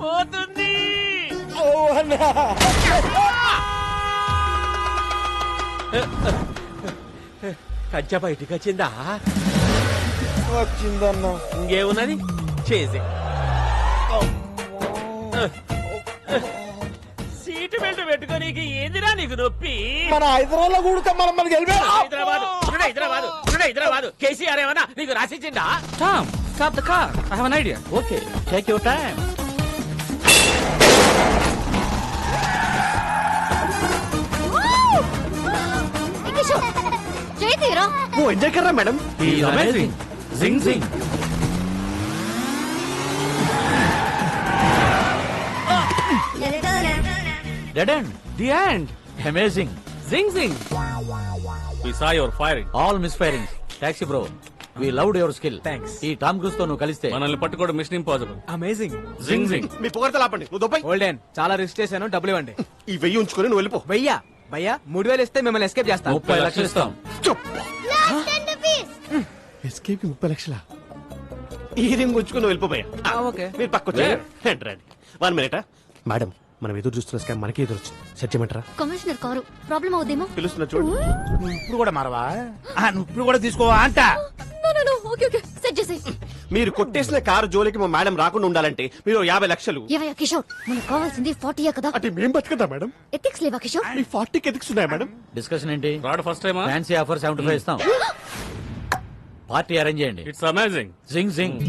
పోతుంది. ఓ అన్న. కంచె బయటికి వచ్చిందా? వచ్చిందన్న. ఇంకేమున్నది? చేసి సీటు బెల్ట్ పెట్టుకోనీకి ఏందిరా నీకు నొప్పి? మన హైదరాబాద్ లో కూడుతాం మనం మనకి హైదరాబాద్ కేసీఆర్ ఏమన్నా నీకు రాసిచ్చిందా? Tom stop the car I have an idea okay take your time చేతిరా ఓ ఎంజాయ్ కర్రా మేడం. ఈజ్ అమేజింగ్ జింగ్ జింగ్ dead end the end amazing జింగ్ జింగ్ We saw your firing. All miss firing taxi bro we loved your skill thanks ఈ టామ్ క్రూజ్ తో నువ్వు కలిస్తే మనల్ని పట్టుకోవడం మిషన్ ఇంపాసిబుల్. అమేజింగ్ జింగ్ జింగ్. మీ పొగడతలు ఆపండి. నువ్వు దొబ్బాయి. ఓల్డెన్ చాలా రిస్క్ చేశాను డబ్బులు ఇవ్వండి ఈ 1000 ఉంచుకొని నువ్వు వెళ్ళిపో. భయ్యా భయ్యా 3000 ఇస్తే మిమ్మల్ని ఎస్కేప్ చేస్తాం 30 లక్షలు ఇస్తాం. ఎస్కేప్ కి 30 లక్షల ఈ రింగ్ ఉంచుకొని నువ్వు వెళ్ళిపోయా. ఓకే మీరు పక్క రండి. 1 మినిట్ మేడం, మనం ఎదురు చూస్తున్న స్కామ్ మనకి ఎదురు వచ్చింది. సెట్ చేయమంటారా? కమిషనర్ కారు ప్రాబ్లం అవుదేమో పిలుస్తున్నా చూడండి. ఇప్పుడు కూడా మారవా? నువ్వు ఇప్పుడు కూడా తీసుకోవా అంట? ఓకే ఓకే సెట్ చేసి మీరు కొట్టేసిన కారు జోలికి మా మేడం రాకుండా ఉండాలంటే మీరు 50 లక్షలు. ఏవయ్యా కిషోర్ మనకు కావాల్సింది 40 కదా అంటే మేం బతుకుందా మేడం? ఎథిక్స్ లేవా కిషోర్ మీ 40కి ఎథిక్స్ ఉన్నాయా మేడం? డిస్కషన్ ఏంటి? రాడ్ ఫస్ట్ టైమా? ఫ్యాన్సీ ఆఫర్ 75 ఇస్తాం పార్టీ అరేంజ్ చేయండి ఇట్స్ అమేజింగ్. జింగ్ జింగ్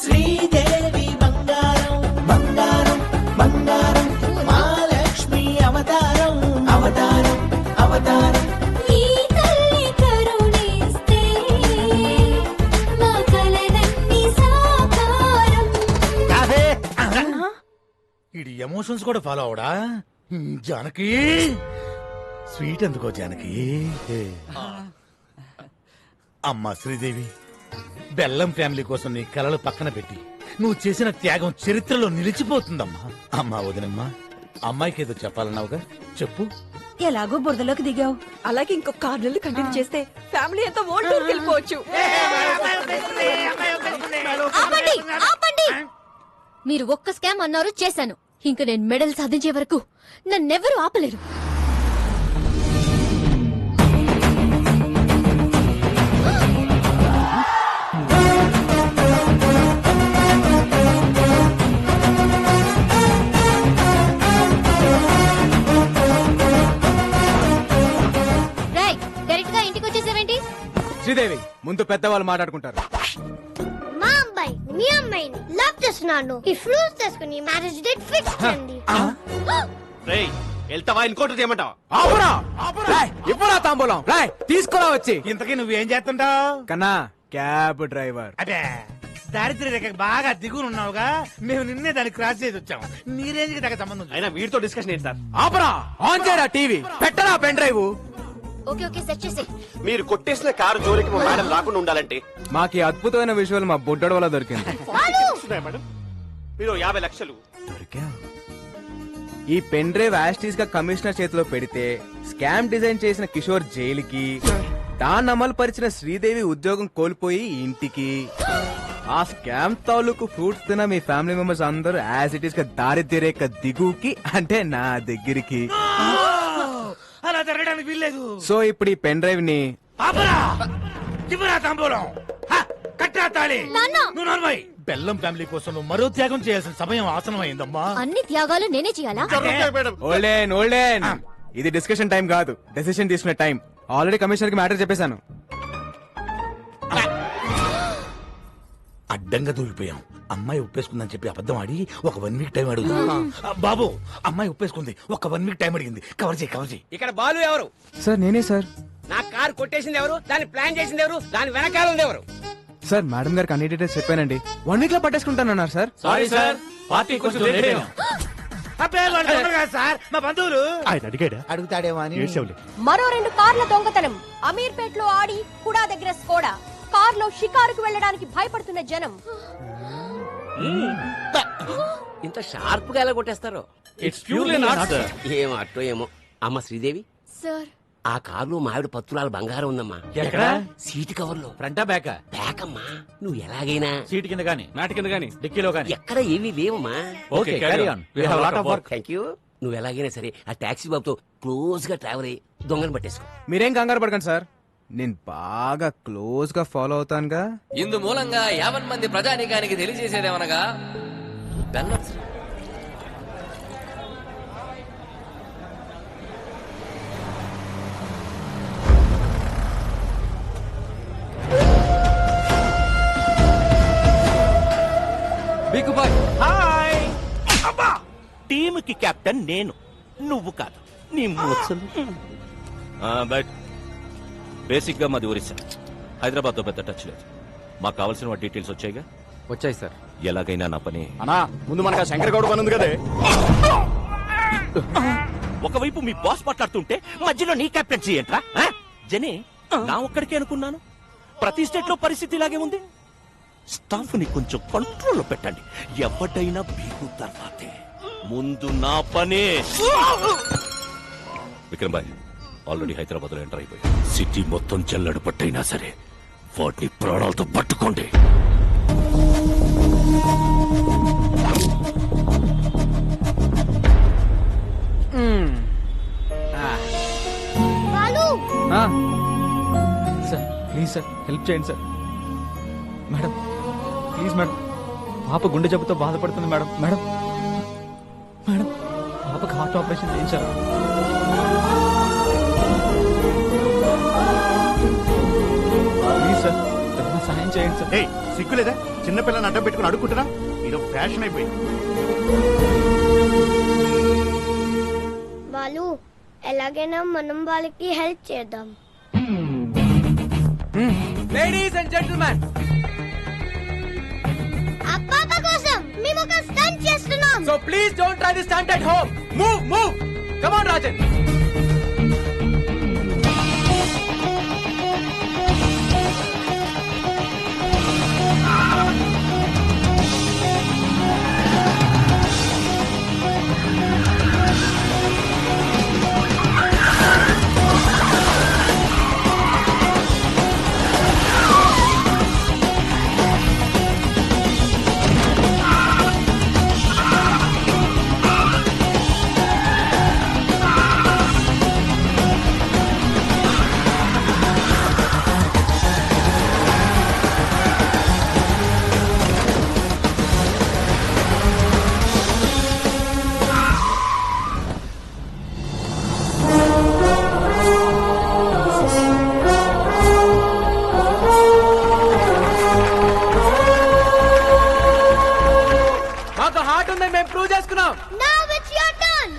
శ్రీదేవి బంగారం బంగారం బంగారం మహాలక్ష్మి అవతారం అవతారం అవతారం ఈ తల్లి కరుణిస్తే మా కలలన్నీ సాకారం ఇది ఎమోషన్స్ కూడా ఫాలో అవడా? జానకి స్వీట్ ఎందుకో జానకి. అమ్మా శ్రీదేవి, బెల్లం ఫ్యామిలీ కోసం నీ కలలు పక్కన పెట్టి నువ్వు చేసిన త్యాగం చరిత్రలో నిలిచిపోతుందమ్మా. అమ్మా వదినమ్మా, అమ్మాయికి ఏదో చెప్పాలన్నావుగా, చెప్పు. ఎలాగో బురదలోకి దిగావు, అలాగే ఇంకొక 6 నెలలు కంటిన్యూ చేస్తే ఫ్యామిలీ అంతా ఓల్డ్ టూర్కి వెళ్ళిపోవచ్చు. ఆపండి ఆపండి మీరు ఒక్క స్కామ్ అన్నారు చేశాను ఇంకా నేను మెడల్ సాధించే వరకు నన్నెవరూ ఆపలేరు డైరెక్ట్ గా ఇంటికి వచ్చేసావేంటి? శ్రీదేవి ముందు పెద్దవాళ్ళు మాట్లాడుకుంటారు. మా అబ్బాయి మీ అమ్మాయిని లవ్ చేస్తున్నాను. ఈ ఫ్రూట్స్ తీసుకుని మ్యారేజ్ డేట్ ఫిక్స్ చేయండి. రేయ్ వెళ్తావా ఇంకోటి చేయమంటావా? ఆపురా ఇవ్వరా తాంబూలం తీసుకురా వచ్చి. ఇంతకీ నువ్వేం చేస్తుంటావు? కన్నా క్యాబ్ డ్రైవర్. అదే దారిద్ర్య రేఖ బాగా దిగునున్నావుగా, మేము నిన్నే దాన్ని క్రాస్ చేసి వచ్చాము. నీ రేంజ్ కి తగ్గ సంబంధం. అయినా వీడితో డిస్కషన్ ఏంటి సార్? ఆపరా ఆన్ చేయరా టీవీ పెట్టరా pen drive. Okay okay set చేసి మీరు కొట్టేసిన కారు జోలికి మా మేడం రాకుండా ఉండాలంటే మాకు అద్భుతమైన విజువల్ మా బుడ్డోడు వల్ల దొరికింది. మేడం మీరు 50 లక్షలు. ఈ పెన్ డ్రైవ్ యాస్టీస్ గా కమిషనర్ చేతిలో పెడితే స్కామ్ డిజైన్ చేసిన కిషోర్ జైలుకి, దాన్ని అమలు పరిచిన శ్రీదేవి ఉద్యోగం కోల్పోయి ఇంటికి, ఆ స్కామ్ తాలూకు ఫ్రూట్స్ తిన్న మీ ఫ్యామిలీ మెంబర్స్ అందరూ యాజ్ ఇట్ ఈస్ గా దారిద్ర్య రేఖ దిగుకి అంటే నా దగ్గరికి. అలా జరగడానికి వీల్లేదు. సో ఇప్పుడు ఈ పెన్ డ్రైవ్ ని తాంబూలం కట్టా తాళి. నువ్వు నర్మయ్, బెల్లం ఫ్యామిలీ కోసం నువ్వు మరో త్యాగం చేయాల్సిన సమయం ఆసనం అయిందమ్మా. అన్ని త్యాగాలు నేనే చేయాలా? ఓల్డెన్ ఇది డిస్కషన్ టైం కాదు, డెసిషన్ తీసుకునే టైం. ఆల్రెడీ కమిషనర్ కి మ్యాటర్ చెప్పేశాను. అడ్డంగా దూరిపోయాం. అమ్మాయి ఒప్పేసుకుందని చెప్పి అబద్ధం ఆడి ఒక 1 వీక్ టైం అడుగుతా. బాబు అమ్మాయి ఒప్పేసుకుంది, ఒక 1 వీక్ టైం అడిగింది. కవర్ చేయి. ఇక్కడ బాలు ఎవరు? సార్ నేనే సార్. నా కారు కొట్టేసింది ఎవరు? దాన్ని ప్లాన్ చేసింది ఎవరు? దాని వెనకాల ఉంది ఎవరు? సార్ మేడం గారికి అన్ని డీటెయిల్స్ చెప్పానండి. 1 వీక్ లో పట్టేసుకుంటానన్నారు సార్. సారీ సార్, పార్టీ కొంచెం లేట్ అయ్యాం. సార్ మా బంధువులు. ఆయన అడిగాడా? అడుగుతాడేమో అని. మరో 2 కార్ల దొంగతనం. అమీర్పేట్ లో ఆడి కుడా దగ్గర స్కోడా. కార్లో షికారుకు వెళ్ళడానికి భయపడుతున్న జనం. ఇంత షార్ప్ గా ఎలా కొట్టేస్తారు? It's purely not sir. ఏమో అట్టో ఏమో. అమ్మ శ్రీదేవి, సార్ ఆ కారులో మావిడ పత్తులాల బంగారం ఉందమ్మా. ఎక్కడ? సీటు కవర్ లో. ఫ్రంటా బ్యాకా? బ్యాక్ అమ్మా. నువ్వు ఎలాగైనా సీట్ కింద గానీ, మ్యాట్ కింద గానీ, డిక్కీలో గానీ. ఎక్కడ ఏమీ లేవమ్మా. Okay carry on. We have lot of work. Thank you. నువ్వు ఎలాగైనా సరే ఆ టాక్సీ బాబుతో క్లోజ్ గా ట్రావెల్ అయ్యి దొంగను పట్టేసుకో. మీరేం కంగారు పడకండి సార్, నేను బాగా క్లోజ్ గా ఫాలో అవుతానుగా. ఇందు మూలంగా 50 మంది ప్రజానీకానికి తెలియజేసేదేమనగా బెల్లం హాయ్ అబ్బా టీముకి కెప్టెన్ నేను, నువ్వు కాదు. నీ ముసలు బట్ బేసిక్ గా మాది ఒరిస్సా. హైదరాబాద్ తో పెద్ద టచ్ లేదు. మాకు కావాల్సిన డీటెయిల్స్ వచ్చాయిగా? వచ్చాయి సార్. ఎలాగైనా నా పని అన్నా ముందు మనకు శంకర్ గౌడ్ పని ఉంది కదే. ఒకవైపు మీ బాస్ మాట్లాడుతుంటే మధ్యలో నీ కెప్టెన్సీ ఏంట్రా? జనే నా ఒక్కడికే అనుకున్నాను. ప్రతి స్టేట్ లో పరిస్థితి ఇలాగే ఉంది. స్టాఫ్ ని కొంచెం కంట్రోల్లో పెట్టండి. ఎవడైనా బీగు తర్వాతే, ముందు నా పనే. విక్రమ్ భాయ్ ఆల్రెడీ హైదరాబాద్ లో ఎంటర్ అయిపోయి సిటీ మొత్తం చెల్లడు పట్టైనా సరే వాటిని ప్రాణాలతో పట్టుకోండి. సార్ ప్లీజ్ సార్ హెల్ప్ చేయండి సార్. మేడం ప్లీజ్ మేడం, పాప గుండె జబ్బుతో బాధపడుతుంది మేడం. మేడం మేడం పాపకి హార్ట్ ఆపరేషన్ చేయించారు. ప్లీజ్ సార్ ఏదైనా సహాయం చేయండి సార్. సిగ్గులేదా చిన్నపిల్లని అడ్డం పెట్టుకుని అడుక్కుంటున్నా? ఇది ఫ్యాషన్ అయిపోయింది. వాళ్ళు ఎలాగైనా మనం వాళ్ళకి హెల్ప్ చేద్దాం. లేడీస్ అండ్ జెంటిల్మెన్, అప్పాప కోసం మేము ఒక స్టంట్ చేస్తున్నాం. So please don't try this stunt at home. Move move, come on Rajan. మేము ప్రూవ్ చేసుకున్నాం. Now it's your turn.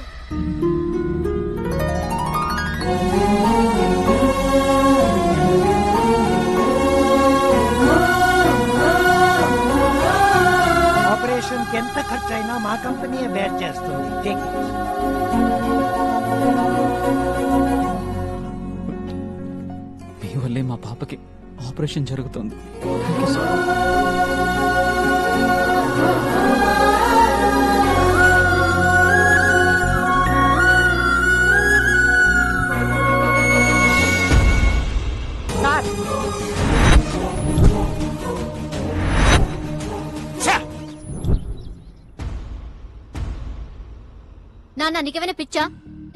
Operation కి ఎంత ఖర్చు అయినా మా కంపెనీ బేర్ చేస్తుంది. Take it. మీ వల్లే మా పాపకి ఆపరేషన్ జరుగుతుంది. నాన్న నీకేమైనా పిచ్చా?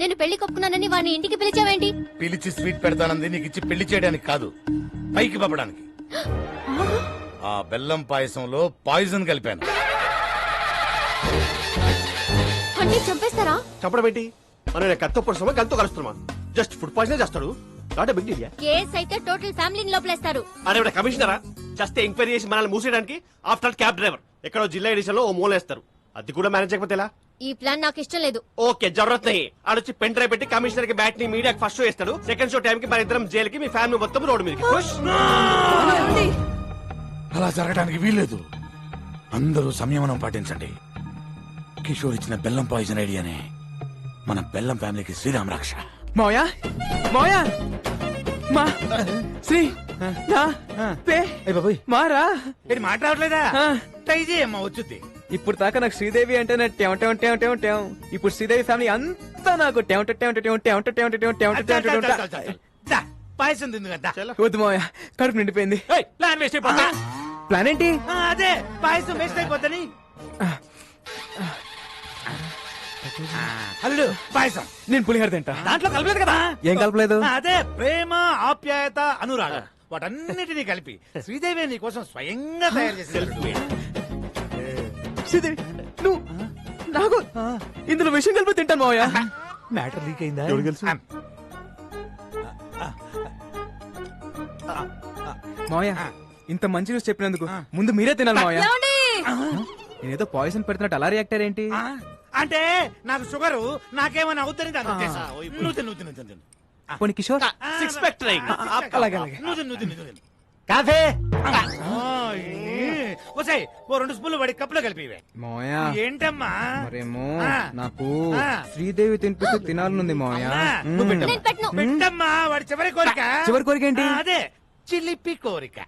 నేను పెళ్లి కొప్పుకున్నానని వాడిని ఇంటికి పిలిచావేంటి? పిలిచి స్వీట్ పెడతానంది నీకు ఇచ్చి పెళ్లి చేయడానికి కాదు, పైకి పంపడానికి. ఆ బెల్లం పాయసంలో పాయిజన్ కలిపాను. అంటే చంపేస్తారా? చంపడం ఏంటి? మనం కత్తో పొడుస్తామా గంతో కలుస్తున్నామా? జస్ట్ ఫుడ్ పాయిజన్ చేస్తాడు. Not big deal. కేస్ అయితే టోటల్ ఫ్యామిలీని లోపలేస్తారు. అరే కమిషనరా, జస్ట్ ఎంక్వైరీ చేసి మనల్ని మూసేయడానికి ఆఫ్టర్ క్యాబ్ డ్రైవర్ ఎక్కడో జిల్లా ఎడిషన్ లో ఓ మూలేస్తారు. అది కూడా మేనేజ్ చేయకపోతే ఎలా? ఈ ప్లాన్ నాకు ఇష్టం లేదు. ఓకే జరూరత్ నహీ. ఆడొచ్చి పెన్ డ్రైవ్ పెట్టి కమిషనర్ కి బ్యాట్ ని మీడియాకి ఫస్ట్ షో ఇస్తాడు. సెకండ్ షో టైం కి మన ఇద్దరం జైలుకి, మీ ఫ్యామిలీ మొత్తం రోడ్డు మీదకి. అలా జరగడానికి వీల్లేదు. అందరూ సంయమనం పాటించండి. కిషోర్ ఇచ్చిన బెల్లం పాయిజన్ ఐడియానే మన బెల్లం ఫ్యామిలీకి శ్రీరామ రక్ష. మోయా మోయా మా శ్రీ నా పే మారా మాట్లాడలేదా? ట్రై చేయమ్మా వచ్చుద్ది. ఇప్పుడు దాకా నాకు శ్రీదేవి అంటే ఇప్పుడు శ్రీదేవి ఫ్యామిలీ అంతా నాకు పాయసం తింది కదా. వద్దు మావయ్య, కడుపు నిండిపోయింది. ప్లాన్ వేస్ట్ అయిపోతా. ప్లాన్ ఏంటి? అదే పాయసం వేస్ట్ అయిపోతుంది. అల్లుడు పాయసం. నేను పులిహోర తింటా. దాంట్లో కలపలేదు కదా. ఏం కలపలేదు? అదే ప్రేమ, ఆప్యాయత, అనురాగం వాటన్నిటినీ కలిపి శ్రీదేవి నీ కోసం స్వయంగా తయారు చేసింది. శ్రీదేవి నువ్వు నాకు ఇందులో విషయం కలిపి తింటాను మావయ్య. మ్యాటర్ లీక్ అయిందా? మావయ్య ఇంత మంచి న్యూస్ చెప్పినందుకు ముందు మీరే తినాలి మావయ్య. నేనేదో పాయిజన్ పెడుతున్నట్టు అలా రియాక్ట్ అయ్యేంటి? అంటే నాకు షుగరు, నాకేమైనా అవుతుంది దాని ఉద్దేశం. నువ్వు తిను, తిను, తిను, తిను. పోనీ కిషోర్ సిక్స్ ప్యాక్ ట్రై. అలాగే అలాగే. నువ్వు తిను, నువ్వు తిను, నువ్వు తిను. కాఫీ వసాయి ఓ 2 స్పూన్లు వాడి కప్పులో కలిపి. మావయ్య ఏంటమ్మా? మరేమో ఆ. నాకు ఆ. శ్రీదేవి తినిపిస్తూ తినాలనుంది మావయ్య. నువ్వు పెట్టమ్మా వాడి చివరి కోరిక. చివరి కోరిక ఏంటి? అదే చిలిపి కోరిక.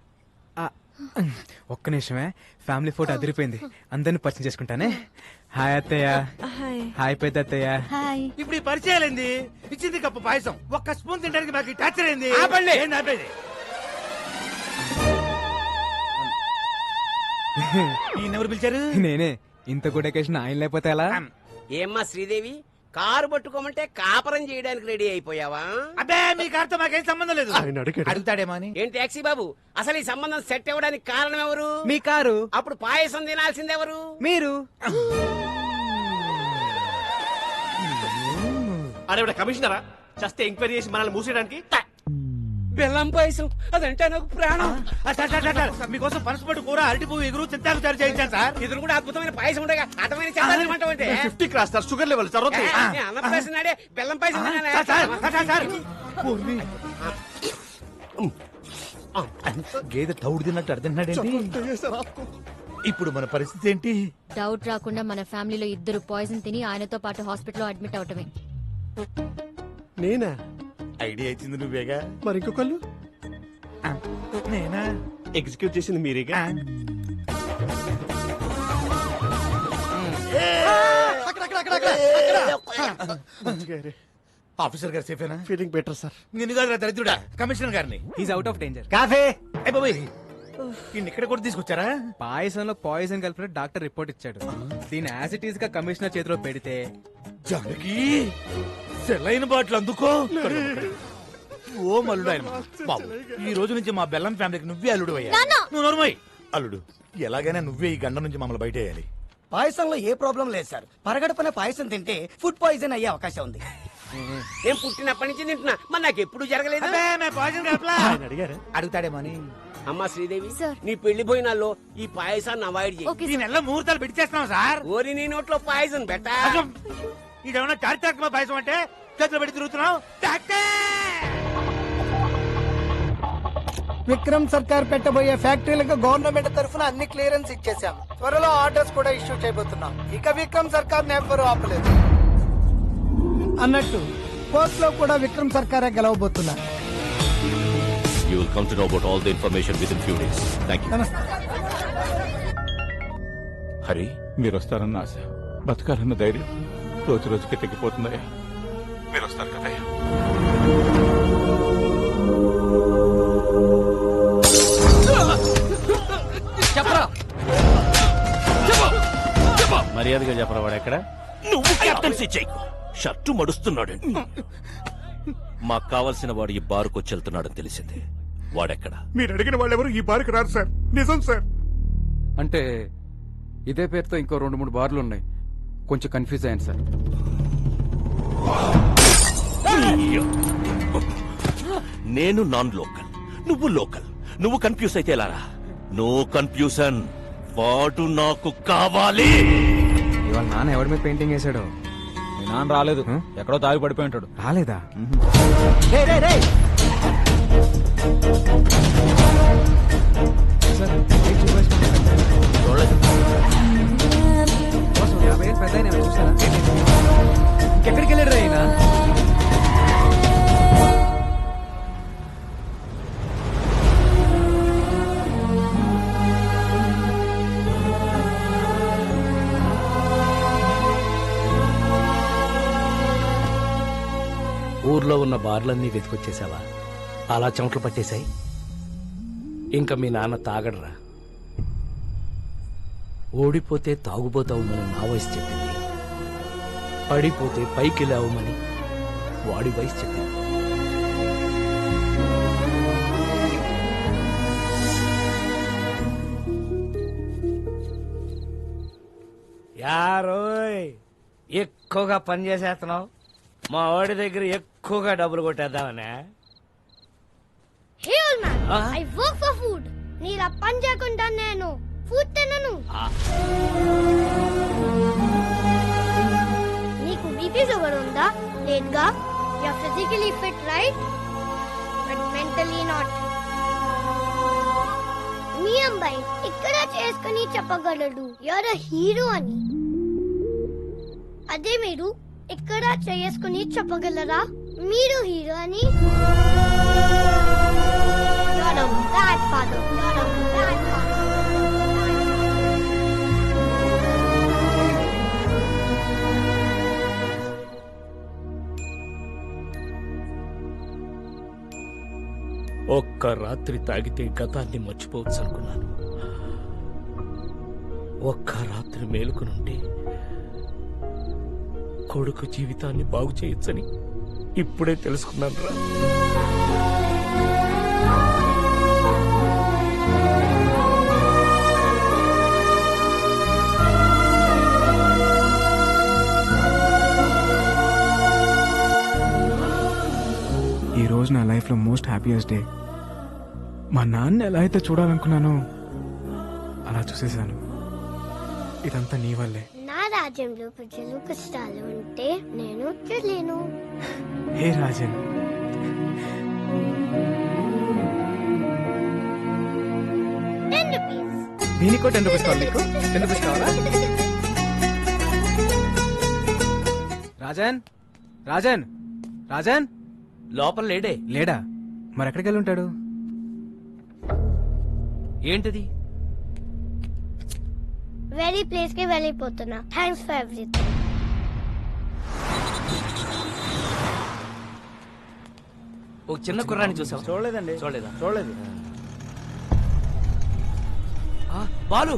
ఒక్క నిమిషమే, ఫ్యామిలీ ఫోటో అదిరిపోయింది, అందరిని పరిచయం చేసుకుంటానే. హాయ్ అత్తయ్య. హాయ్ పెద్ద అత్తయ్య. ఇప్పుడు ఈ పరిచయాలేంది? ఇచ్చింది కప్పు పాయసం, ఒక్క స్పూన్ తినడానికి మాకు టార్చర్ అయింది. ఆపండి. ఏంది ఆపేది? ఈయనెవరు పిలిచారు? నేనే. ఇంత గుడ్ అకేషన్ ఆయన లేకపోతే ఎలా? ఏమ్మా శ్రీదేవి, కారు పట్టుకోమంటే కాపరం చేయడానికి రెడీ అయిపోయావా? అబ్బే మీ కారుతో మాకేం సంబంధం లేదు. అడుగుతాడేమో అని. ఏం టాక్సీ బాబు, అసలు ఈ సంబంధం సెట్ అవ్వడానికి కారణం ఎవరు? మీ కారు. అప్పుడు పాయసం తినాల్సింది ఎవరు? మీరు. అరే కమిషనరా, చస్తే ఎంక్వైరీ చేసి మనల్ని మూసేయడానికి. బెల్లం పాయసం అదంటే నాకు ప్రాణం. మీకోసం పనసపట్టు కూర, అరటి పువ్వు, ఎగురు, చింతాకు తయారు చేయించాను సార్. ఇది కూడా అద్భుతమైన పాయసం ఉండగా అటమైన చేద్దామంటే 50 cross sir, sugar level sir. అన్నప్రాసనాడే బెల్లం పాయసం గేదె తౌడు తిన్నట్టు అర్థండి. ఇప్పుడు మన పరిస్థితి ఏంటి? డౌట్ రాకుండా మన ఫ్యామిలీలో 2 పాయిజన్ తిని ఆయనతో పాటు హాస్పిటల్లో అడ్మిట్ అవటమే. నేనా? ఐడియా ఇచ్చింది నువ్వేగా. మరి ఇంకొకళ్ళు? నేనా? ఎగ్జిక్యూట్ చేసింది మీరేగా. ఆఫీసర్ గారు సేఫేనా? Feeling better sir. నిన్ను కాదు దరిద్రుడా, కమిషనర్ గారిని. Is out of danger. Coffee. ఇక్కడ కూడా తీసుకొచ్చారా? పాయసంలో పాయిజన్ కలిపిన డాక్టర్ రిపోర్ట్ ఇచ్చాడు. దీని యాజ్ ఇట్ ఈస్ గా కమిషనర్ చేతిలో పెడితే జానకి సెలైన బాటిల్ అందుకో. ఓ మల్లుడు ఆయన బాబు, ఈ రోజు నుంచి మా బెల్లం ఫ్యామిలీకి నువ్వే అల్లుడు అయ్యా. నువ్వు నోర్మోయ్. అల్లుడు, ఎలాగైనా నువ్వే ఈ గండ నుంచి మమ్మల్ని బయట వేయాలి. పాయసంలో ఏ ప్రాబ్లం లేదు సార్. పరగడపన పాయసం తింటే ఫుడ్ పాయిజన్ అయ్యే అవకాశం ఉంది. నేను పుట్టినప్పటి నుంచి తింటున్నా, మరి నాకు ఎప్పుడు జరగలేదు. అడుగుతాడేమో అని. అమ్మా శ్రీదేవి, నీ పెళ్లి భోజనాల్లో ఈ పాయసాన్ని అవాయిడ్ చేయి. ఈ నెల ముహూర్తాలు పెట్టి చేస్తున్నాం సార్. ఓరి నీ నోట్లో పాయసం బెట్టా. ఇదేమన్నా చారిత్రాత్మక పాయసం అంటే చేతులు పెట్టి తిరుగుతున్నావు. విక్రమ్ సర్కార్ పెట్టబోయే ఫ్యాక్టరీలకు గవర్నమెంట్ తరఫున అన్ని క్లియరెన్స్ ఇచ్చేసాం. త్వరలో ఆర్డర్స్ కూడా ఇష్యూ చేయబోతున్నాం. ఇక విక్రమ్ సర్కార్ ఎవ్వరూ ఆపలేదు. అన్నట్టు కోర్టులో కూడా విక్రమ్ సర్కారే గెలవబోతున్నారు. You will come to know about all the information within few days. Thank you. Hari, మీరు వస్తారన్న ఆశ, బతకాలన్న ధైర్యం రోజు రోజుకి తగ్గిపోతుందయ్యా. మీరు వస్తారు కదయ్యా. చెప్పరా, మర్యాదగా చెప్పరా. వాడు ఎక్కడ? నువ్వు కెప్టెన్సీ చేయకు. షర్టు మడుస్తున్నాడు. మాకు కావలసిన వాడు ఈ బారుకు వెళ్తున్నాడని తెలిసింది. వాడెక్కడ? మీరు అడిగిన వాళ్ళెవరు ఈ బారికి రారు సార్. నిజం సార్. అంటే ఇదే పేరుతో ఇంకో 2-3 బార్లు ఉన్నాయి. కొంచెం కన్ఫ్యూజ్ అయ్యాను సార్. నేను నాన్ లోకల్, నువ్వు లోకల్. నువ్వు కన్ఫ్యూజ్ అయితే ఎలారా? No confusion. వాడు నాకు కావాలి. ఇవాళ నాన్న ఎవరి మీద పెయింటింగ్ వేసాడో? మీ నాన్న రాలేదు, ఎక్కడో తాగి పడిపోయి ఉంటాడు. రాలేదా? ఎక్కడికి వెళ్ళాడు అయినా? ఊర్లో ఉన్న బార్లన్నీ వెతికొచ్చేసావా? అలా చెమటలు పట్టేశాయి. ఇంకా మీ నాన్న తాగడరా. ఓడిపోతే తాగుబోతా ఉందని నా వయసు చెప్పింది. పడిపోతే పైకి లేవమని వాడి వయసు చెప్పింది. యారోయ్ ఎక్కువగా పని చేసేస్తున్నావు. మా వాడి దగ్గర ఎక్కువగా డబ్బులు కొట్టేద్దామనే. Hey old man, I work for food. నీలా పని చేయకుండా నేను ఫుడ్ తినను. నీకు బీపీ షుగర్ ఉందా? లేదుగా. You are physically fit right, but mentally not. మీ అబ్బాయి ఇక్కడ చేసుకుని చెప్పగలడు యు ఆర్ ఎ హీరో అని. అదే మీరు ఇక్కడ చేసుకుని చెప్పగలరా మీరు హీరో అని? You are a bad father. You are a bad father. ఒక్క రాత్రి తాగితే గతాన్ని మర్చిపోవచ్చు అనుకున్నాను. ఒక్క రాత్రి మేలుకునుంటే కొడుకు జీవితాన్ని బాగు చేయొచ్చని ఇప్పుడే తెలుసుకున్నాను రా. ఈ రోజు నా లైఫ్లో మోస్ట్ హ్యాపీయెస్ట్ డే. మా నాన్న ఎలా అయితే చూడాలనుకున్నానో అలా చూసేశాను. ఇదంతా నీ వల్లే. నా రాజ్యంలో ప్రజలు కష్టాలు ఉంటే నేను చూడలేను. హే రాజన్, దీనికో 10 రూపీస్ కావాలి. నీకు 10 రూపీస్ కావాలా? రాజన్, రాజన్, రాజన్ లోపల లేడే. లేడా? మరి ఎక్కడికి వెళ్ళి ఉంటాడు? ఏంటిది? వేరే ప్లేస్ కి వెళ్ళిపోతున్నా. Thanks for everything. ఒక చిన్న కుర్రాన్ని చూసావా? చూడలేదండి. చూడలేదా? చూడలేదు. బాలు,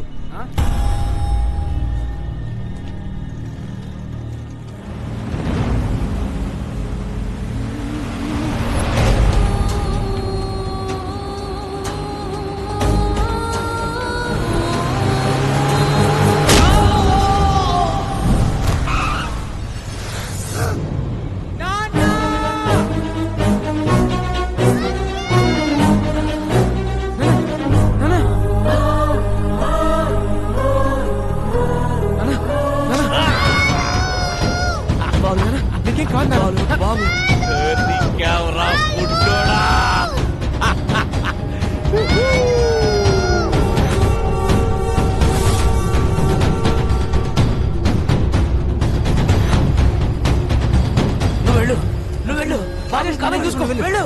నువ్వు వెళ్ళు. బాలు కాలం చూసుకో. వెళ్ళు.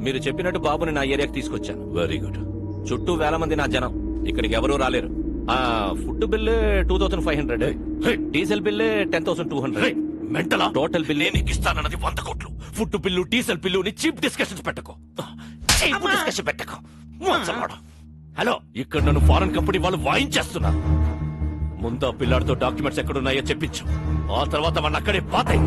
మీరు చెప్పినట్టు బాబుని నా ఏరియాకి తీసుకొచ్చాను. Very good. చుట్టూ వేల మంది నా జనం. ఇక్కడికి ఎవరూ రాలేరు. Food bill 2500, diesel bill 10,200. మెంటలా? టోటల్ బిల్లు నీకు ఇస్తానన్నది 100 కోట్లు. Food bill, diesel bill cheap discussions పెట్టకు. డిస్కషన్ పెట్టకు. హలో, ఇక్కడ నన్ను ఫారెన్ కంపెనీ వాళ్ళు వాయించేస్తున్నారు. ముందు ఆ పిల్లాడితో డాక్యుమెంట్స్ ఎక్కడున్నాయో చెప్పించు. ఆ తర్వాత మన అక్కడే పాతాయి.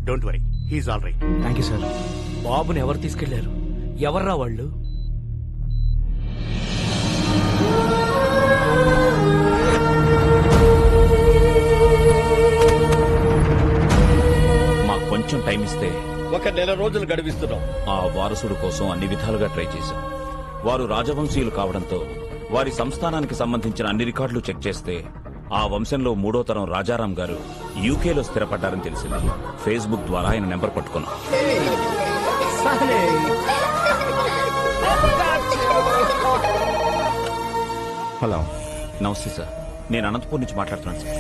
Don't worry, he's all right. Thank you sir. బాబుని ఎవరు తీసుకెళ్లారు? ఎవర్రా వాళ్ళు? మాకు కొంచెం టైం ఇస్తే 1 నెల రోజులు గడివిస్తున్నాం. ఆ వారసుడు కోసం అన్ని విధాలుగా ట్రై చేశాం. వారు రాజవంశీయులు కావడంతో వారి సంస్థానానికి సంబంధించిన అన్ని రికార్డులు చెక్ చేస్తే ఆ వంశంలో 3వ తరం రాజారాం గారు యూకేలో స్థిరపడ్డారని తెలిసింది. ఫేస్బుక్ ద్వారా ఆయన నెంబర్ పట్టుకున్నాం. హలో, నమస్తే సార్. నేను అనంతపూర్ నుంచి మాట్లాడుతున్నాను సార్.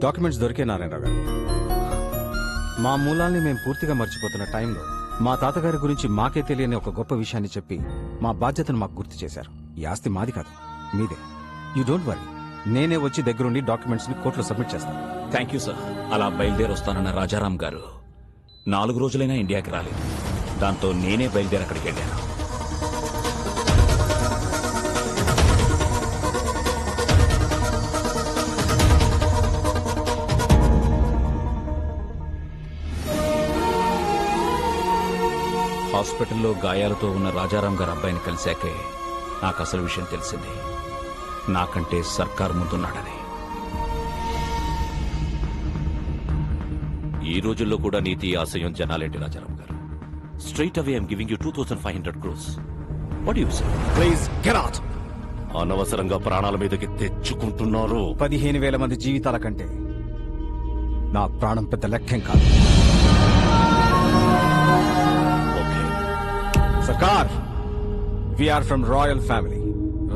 డాక్యుమెంట్స్ దొరికే నారాయణరావు గారు. మా మూలాల్ని మేము పూర్తిగా మర్చిపోతున్న టైంలో మా తాతగారి గురించి మాకే తెలియని ఒక గొప్ప విషయాన్ని చెప్పి మా బాధ్యతను మాకు గుర్తు చేశారు. ఈ ఆస్తి మాది కాదు, మీదే. యూ డోంట్ వరీ, నేనే వచ్చి దగ్గరుండి డాక్యుమెంట్స్ ని కోర్టులో సబ్మిట్ చేస్తాను. Thank you sir. అలా బయలుదేరి వస్తానన్న రాజారాం గారు 4 రోజులైనా ఇండియాకి రాలేదు. దాంతో నేనే బయలుదేరి అక్కడికి వెళ్ళాను. హాస్పిటల్లో గాయాలతో ఉన్న రాజారాం గారి అబ్బాయిని కలిశాకే నాకు అసలు విషయం తెలిసింది. నాకంటే సర్కార్ ముందున్నాడని. ఈ రోజుల్లో కూడా నీతి ఆశయం జనాలేంటి రాజారాం గారు? Straight away I'm giving you 2500 crores. What you say? Please get out. అనవసరంగా ప్రాణాల మీదకి తెచ్చుకుంటున్నారు. 15,000 మంది జీవితాల కంటే నా ప్రాణం పెద్ద లెక్కేం కాదు. సర్కార్, వీఆర్ ఫ్రమ్ రాయల్ ఫ్యామిలీ,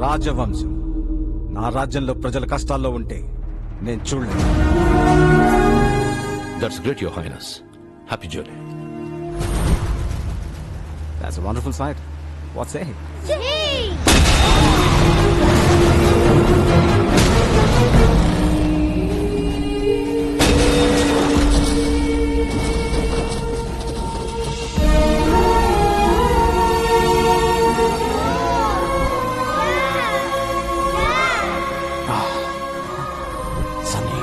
రాజవంశం. నా రాజ్యంలో ప్రజల కష్టాల్లో ఉంటే నేను చూడలేదు. That's great your highness. Happy journey. That's a wonderful sight. What say? Sunny,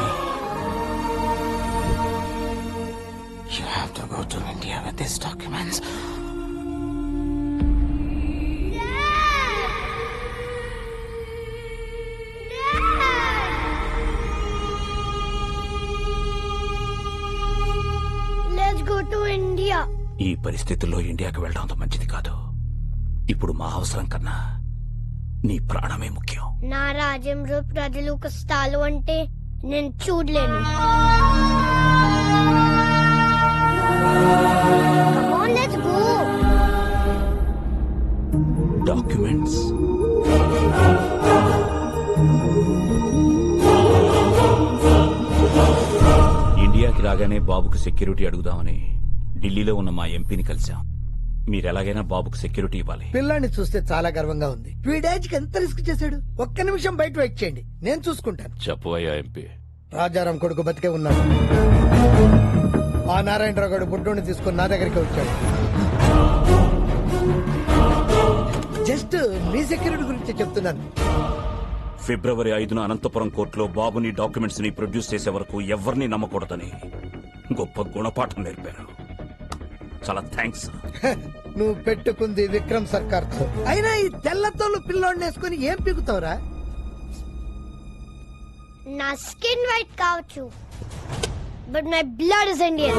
you have to go to India with these documents. Let's go to India. ఈ పరిస్థితుల్లో ఇండియాకి వెళ్ళడం అంత మంచిది కాదు. ఇప్పుడు మా అవసరం కన్నా నీ ప్రాణమే ముఖ్యం. నా రాజ్యంలో ప్రజలు కష్టాలు అంటే నేను చూడలేను. Come on, let's go. Documents ఇండియాకి రాగానే బాబుకు సెక్యూరిటీ అడుగుదామని ఢిల్లీలో ఉన్న మా ఎంపీని కలిశాం. మీరెలాగైనా బాబుకు సెక్యూరిటీ ఇవ్వాలి. పిల్లాన్ని చూస్తే చాలా గర్వంగా ఉంది. వీడేజ్కి ఎంత రిస్క్ చేశాడు. ఒక్క నిమిషం బయట వెయిట్ చేయండి, నేను చూసుకుంటాను. చెప్పు అయ్యా ఎంపీ. రాజారాం కొడుకు బతికే ఉన్నాడు. ఆ నారాయణరావు గారు బుడ్డోని తీసుకుని నా దగ్గరికి వచ్చాడు. జస్ట్ మీ సెక్యూరిటీ గురించి చెప్తున్నాను. ఫిబ్రవరి 5న అనంతపురం కోర్టులో బాబుని డాక్యుమెంట్స్ ని ప్రొడ్యూస్ చేసే వరకు ఎవరిని నమ్మకూడదని గొప్ప గుణపాఠం నేర్పారు. చాలా థ్యాంక్స్. నువ్వు పెట్టుకుంది విక్రమ్ సర్కార్ తో. అయినా ఈ తెల్లతోలు పిల్లోడిని వేసుకుని ఏం పీకుతావురా? నా స్కిన్ వైట్ కావచ్చు, but my blood is Indian.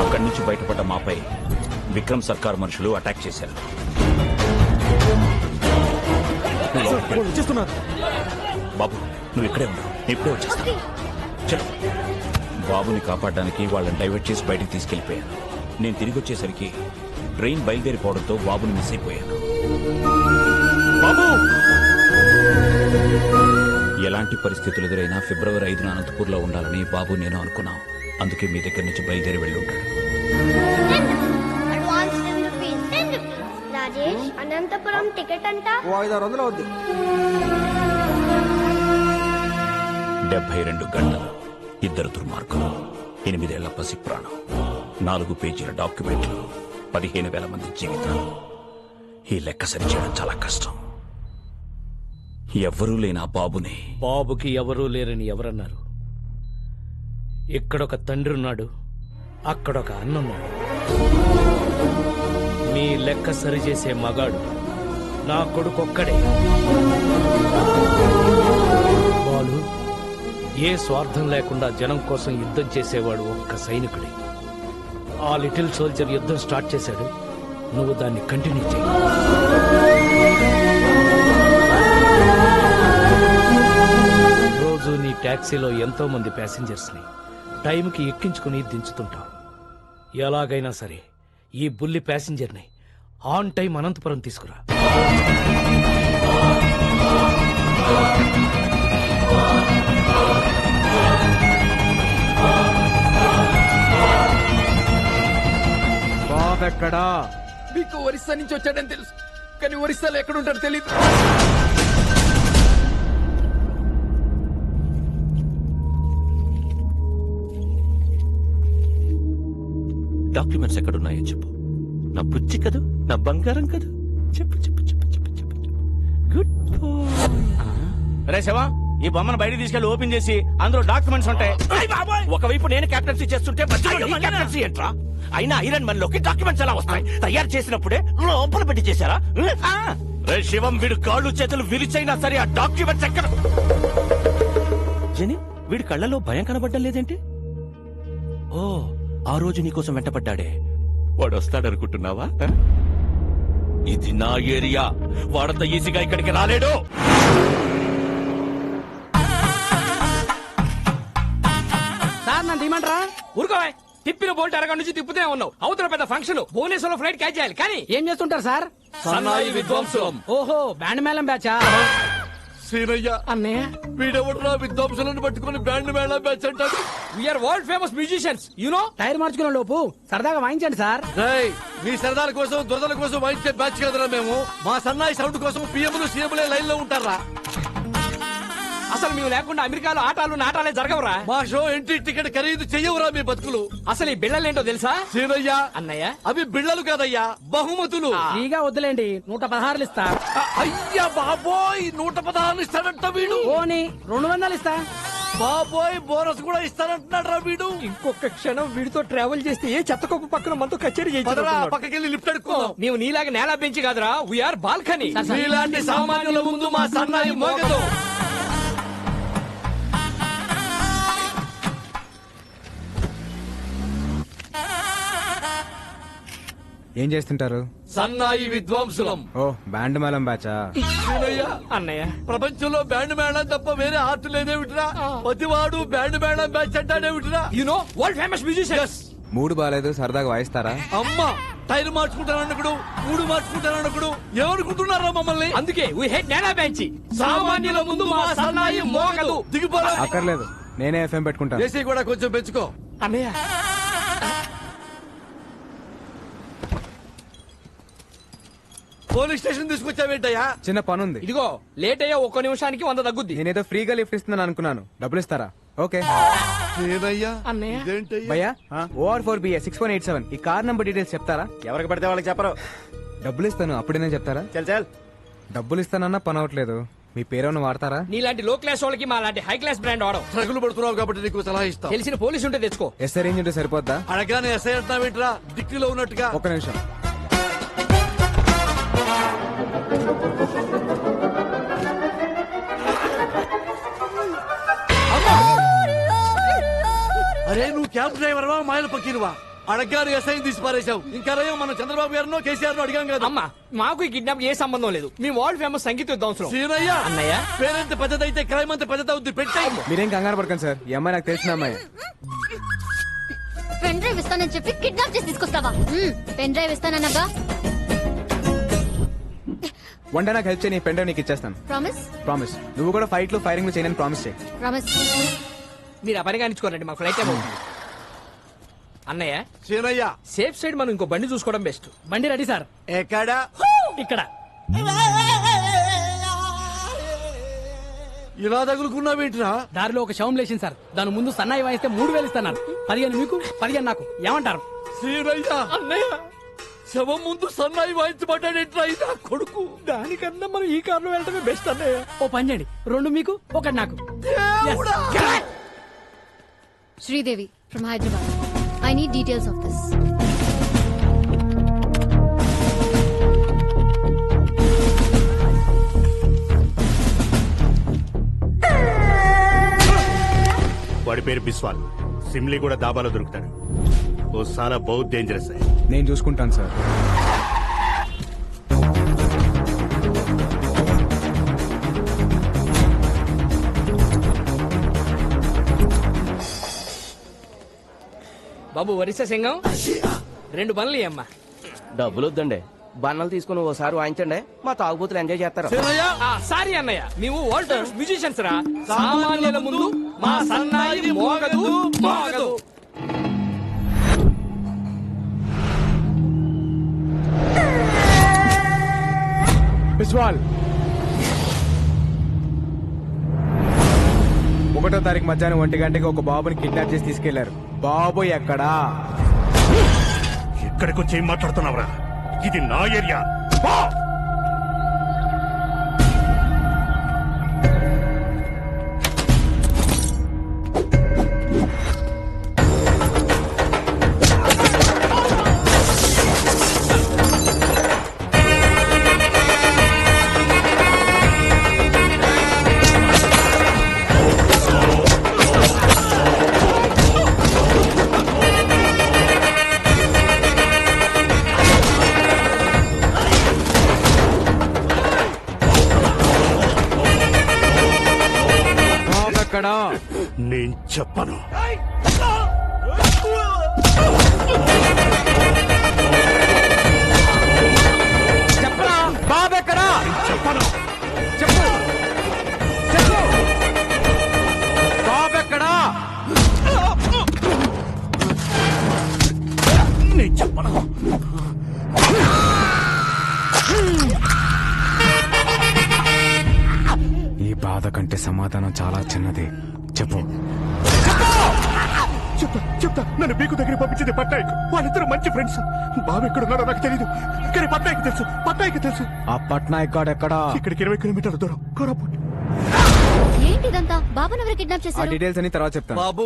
అక్కడి నుంచి బయటపడ్డ మాపై విక్రమ్ సర్కార్ మనుషులు అటాక్ చేశారు. బాబు నువ్వు ఇక్కడే ఉన్నావు, నేను ఇప్పుడే వచ్చేస్తాను. చలో. బాబుని కాపాడడానికి వాళ్ళని డైవర్ట్ చేసి బయటికి తీసుకెళ్లిపోయాను. నేను తిరిగి వచ్చేసరికి ట్రైన్ బయలుదేరిపోవడంతో బాబుని మిస్ అయిపోయాను. బాబు! ఎలాంటి పరిస్థితులు ఎదురైనా ఫిబ్రవరి 5న అనంతపూర్లో ఉండాలని బాబు నేను అనుకున్నాం. అందుకే మీ దగ్గర నుంచి బయలుదేరి వెళ్ళి ఉంటాడు. Advance 10 rupees 10 rupees. Rajesh Anantapur ticket అంట 500 అవుద్ది. 72 గంటలు, 2 దుర్మార్గులు, 8 ఏళ్ల పసి ప్రాణం, 4 పేజీల డాక్యుమెంట్లు, 15,000 మంది జీవితాలు. ఈ లెక్క సరిచేయడం చాలా కష్టం. ఎవ్వరూ లేని ఆ బాబుని. బాబుకి ఎవరూ లేరని ఎవరన్నారు? ఇక్కడొక తండ్రి ఉన్నాడు, అక్కడొక అన్నున్నాడు. మీ లెక్క సరిచేసే మగాడు నా కొడుకొక్కడే. బాలు ఏ స్వార్థం లేకుండా జనం కోసం యుద్ధం చేసేవాడు ఒక్క సైనికుడే. ఆ లిటిల్ సోల్జర్ యుద్ధం స్టార్ట్ చేశాడు, నువ్వు దాన్ని కంటిన్యూ చేయి. రోజు నీ టాక్సీలో ఎంతో మంది ప్యాసింజర్స్ ని టైంకి ఎక్కించుకుని దించుతుంటావు. ఎలాగైనా సరే ఈ బుల్లి ప్యాసింజర్ ని ఆన్ టైం అనంతపురం తీసుకురా. బాబెక్కడా? మీకు ఒరిస్సా నుంచి వచ్చాడని తెలుసు, కానీ ఒరిస్సాలో ఎక్కడుంటాడో తెలియదు. డాక్యుమెంట్స్ ఎక్కడున్నాయో చెప్పు. నా బుజ్జి కదూ, నా బంగారం కదూ. చెప్పు చెప్పు చెప్పు చెప్పు చెప్పు. గుడ్ రే శివా, ఈ బొమ్మను బయట తీసుకెళ్లి ఓపెన్ చేసి అందులో డాక్యుమెంట్స్ ఉంటాయి. ఒకవైపు నేను కెప్టెన్సీ చేస్తుంటే కెప్టెన్సీ ఏంట్రా? అయినా ఐరన్ మన్ లోకి డాక్యుమెంట్స్ ఎలా వస్తాయి? తయారు చేసినప్పుడే లోపల పెట్టి చేశారా? రే శివం, వీడు కాళ్ళు చేతులు విరిచైనా సరే ఆ డాక్యుమెంట్స్ ఎక్కడ? జని, వీడి కళ్ళలో భయం కనబడ్డం లేదేంటి? ఓ, ఆ రోజు నీకోసం వెంటపడ్డాడే వాడు వస్తాడనుకుంటున్నావా? ఇది నా ఏరియా, వాడంత ఈజీగా ఇక్కడికి రాలేడు. సార్ నన్ను తీయమంటారా? ఊరుకోవా, తిప్పిన బోల్ట్ అరగంట నుంచి తిప్పుతూనే ఉన్నావు. అవతల పెద్ద ఫంక్షన్, భువనేశ్వరంలో ఫ్లైట్ క్యాచ్ చేయాలి. కానీ ఏం చేస్తుంటారు సార్? సన్నాయి విద్వాంసులం. ఓహో, బ్యాండ్ మేళం బ్యాచా? సీనయ్య అన్నయ్య, వీడెవడరా విద్వాంసులను పట్టుకుని బ్యాండ్ మేళం బ్యాచ్ అంటాడు? We're world famous musicians, you know. Tyre మార్చుకునే లోపు సరదాగా వాయించండి సార్. మీ సరదాల కోసం దురదల కోసం వాయించే బ్యాచ్ కదరా మేము. మా సన్నాయి సౌండ్ కోసం పిఎంలు సీఎంలే లైన్ లో ఉంటారా? అసలు మేము లేకుండా అమెరికాలో ఆటాలు నాటాలే జరగవురా. మా షో ఎంట్రీ టికెట్ ఖరీదు చెయ్యవురా మీ బతుకులు. అసలు ఈ బిళ్ళలేంటో తెలుసా? సీనయ్య, అన్నయ్య, అవి బిళ్ళలు కాదయ్యా, బహుమతులు. ఫ్రీగా వద్దులేండి, 116 ఇస్తా. అయ్యా బాబోయ్, 116 ఇస్తాడంట వీడు. ఓని 200 ఇస్తా. బాబోయ్, బోనస్ కూడా ఇస్తానంటున్నాడు వీడు. ఇంకొక క్షణం వీడితో ట్రావెల్ చేస్తే ఏ చెత్తకొప్పు పక్కన మనతో కచేరీ పక్కకెళ్ళి లిఫ్ట్ అడుక్కుందాం. మేము నీలాగా నేల బెంచి కాదురా, వీఆర్ బాల్కనీ. మీలాంటి సామాన్యుల ముందు మా సన్నాయి మోగదు. ఏం చేస్తుంటారు? సన్నాయి విద్వాంసులం. ఓ, బ్యాండ్ మేళం బ్యాచా? అన్నయ్య, ప్రపంచంలో బ్యాండ్ మేళం తప్ప వేరే ఆర్ట్ లేదేమిట్రా? ప్రతివాడు బ్యాండ్ మేళం బ్యాచ్ అంటాడేమిట్రా? You know world famous musicians. మూడు బాలేదు, సరదాగా వాయిస్తారా? అమ్మా, టైర్ మార్చుకుంటానన్నకుడు, మూడు మార్చుకుంటానన్నకుడు ఏమనుకుంటున్నారా మమ్మల్ని? అందుకే వీ హేట్ నేల బెంచి. సామాన్యుల ముందు మా సన్నాయి మోగదు. దిగిపోరా. అక్కర్లేదు, నేనే ఎఫ్ఎం పెట్టుకుంటాను. ఏసీ కూడా కొంచెం పెంచుకో. అన్నయ్య, పోలీస్ స్టేషన్ తీసుకొచ్చావేంటయ్యా? చిన్న పనుంది. ఇదిగో లేట్ అయ్యా, ఒక్క నిమిషానికి 100 తగ్గుద్ది. నేనేదో ఫ్రీగా లిఫ్ట్ ఇస్తున్నాను అనుకున్నాను, డబ్బులు ఇస్తారా? ఓకే. భయ్యా, OR4BA 6187 ఈ కార్ నంబర్ డీటెయిల్స్ చెప్తారా? ఎవరికి పడితే వాళ్ళకి చెప్పరు. డబ్బులు ఇస్తాను, అప్పుడేనే చెప్తారా? చల్ డబ్బులు ఇస్తానన్నా పని అవట్లేదు. మీ పేరేమన్నా వాడతారా? నీలాంటి లో క్లాస్ వాళ్ళకి మా లాంటి హై క్లాస్ బ్రాండ్ వాడడం. ట్రగులు పడుతున్నావు కాబట్టి నీకు సలహా ఇస్తా. తెలిసిన పోలీసు ఉంటే తెచ్చుకో. ఎస్ఐ రేంజ్ ఉంటే సరిపోద్దా? అడగానే ఎస్ఐ అంటున్నావేంట్రా, డిక్కీలో ఉన్నట్టుగా. ఒక్క నిమిషం. అరే, నువ్వు క్యాబ్ డ్రైవర్వా మాయల పక్కీరువా? అడగ్గారు ఎస్ఐ తీసి పారేశావు. ఇంకా రయ్యం మన చంద్రబాబు గారినో కేసీఆర్ అడిగాం కదా. అమ్మా మాకు ఈ కిడ్నాప్ ఏ సంబంధం లేదు. మీ వరల్డ్ ఫేమస్ సంగీత విద్వాంసులు. సీనయ్య అన్నయ్య పేరెంత పెద్దదైతే క్రైమ్ అంత పెద్దదవుద్ది. పెట్టాయి. మీరేం కంగారు పడకండి సార్, ఈ అమ్మాయి నాకు తెలిసిన అమ్మాయి. పెన్ డ్రైవ్ ఇస్తానని చెప్పి కిడ్నాప్ చేసి తీసుకొస్తావా? పెన్ డ్రైవ్ ఇస్తానన్నాగా. వన్ డే నాకు హెల్ప్ చేయి, పెన్ డ్రైవ్ నీకు ఇచ్చేస్తాను. ప్రామిస్? ప్రామిస్. నువ్వు కూడా ఫైట్ లో ఫైరింగ్ లో చేయని ప్రామిస్ చేయి. ప్రామిస్. మీరు ఆ పని కానిచ్చుకోరండి, మా ఫ్లైట్ ఏమో. అన్నయ్య సీనయ్య సేఫ్ సైడ్ మనం ఇంకో బండి చూసుకోవడం బెస్ట్. బండి రెడీ సార్. ఎక్కడా? ఇక్కడ. ఇలా తగులుకున్నావేంట్రా? దారిలో ఒక శవం లేచింది సార్. దాని ముందు సన్నాయి వాయిస్తే 3000 ఇస్తాను. 15 మీకు, 15 నాకు. ఏమంటారు? సీనయ్య అన్నయ్య శవం ముందు సన్నాయి వాయించబడ్డాడేంట్రా ఇదా కొడుకు? దానికన్నా మనం ఈ కారులో వెళ్ళటమే బెస్ట్ అన్నయ్య. ఓ పని చేయండి, 2 మీకు 1 నాకు. Sridevi from Hyderabad. I need details of this. వాడి పేరు బిస్వాల్. సిమ్లీ కూడా దాబాలో దొరుకుతాడు. ఓ సాలా బహుత్ డేంజరస్. నేను చూసుకుంటాను సార్. బాబు వరిస సింగం 2 బండ్లు అమ్మా. డబ్బులు వద్దండి, బన్నలు తీసుకుని ఓసారి వాయించండి. మా తాగుబోతులు ఎంజాయ్ చేస్తారు. సారీ అన్నయ్య, మేము వరల్డ్ మ్యూజిషియన్స్ రా. సామాన్యుల ముందు మా సన్నాయి మోగదు మోగదు. బిస్వాల్ 1వ తారీఖు మధ్యాహ్నం 1 గంటకి ఒక బాబుని కిడ్నాప్ చేసి తీసుకెళ్లారు. బాబు ఎక్కడా? ఎక్కడికి వచ్చి ఏం మాట్లాడుతున్నావురా? ఇది నా ఏరియా. నేను చెప్పను. చెప్పరా బాబు ఎక్కడా? చెప్పను. చెప్పు చెప్పు. బాబు ఎక్కడా? నేను చెప్పను. ఈ బాధ కంటే సమాధానం చాలా చిన్నది. చెప్పు. చెప్తా. నన్ను బీకు దగ్గర పంపించింది పట్నాయక్. వాళ్ళిద్దరు మంచి ఫ్రెండ్స్. బాబు ఎక్కడున్నాడో నాకు తెలీదు, కానీ పట్నాయక్ తెలుసు. ఆ పట్నాయక్ గాడు ఎక్కడా? ఇక్కడికి 20 కిలోమీటర్ల దూరం, కోరాపుట్. ఏంటిదంతా? బాబుని ఎవరు కిడ్నాప్ ఆ చేశారు? డీటెయిల్స్ అన్ని తర్వాత చెప్తాను. బాబు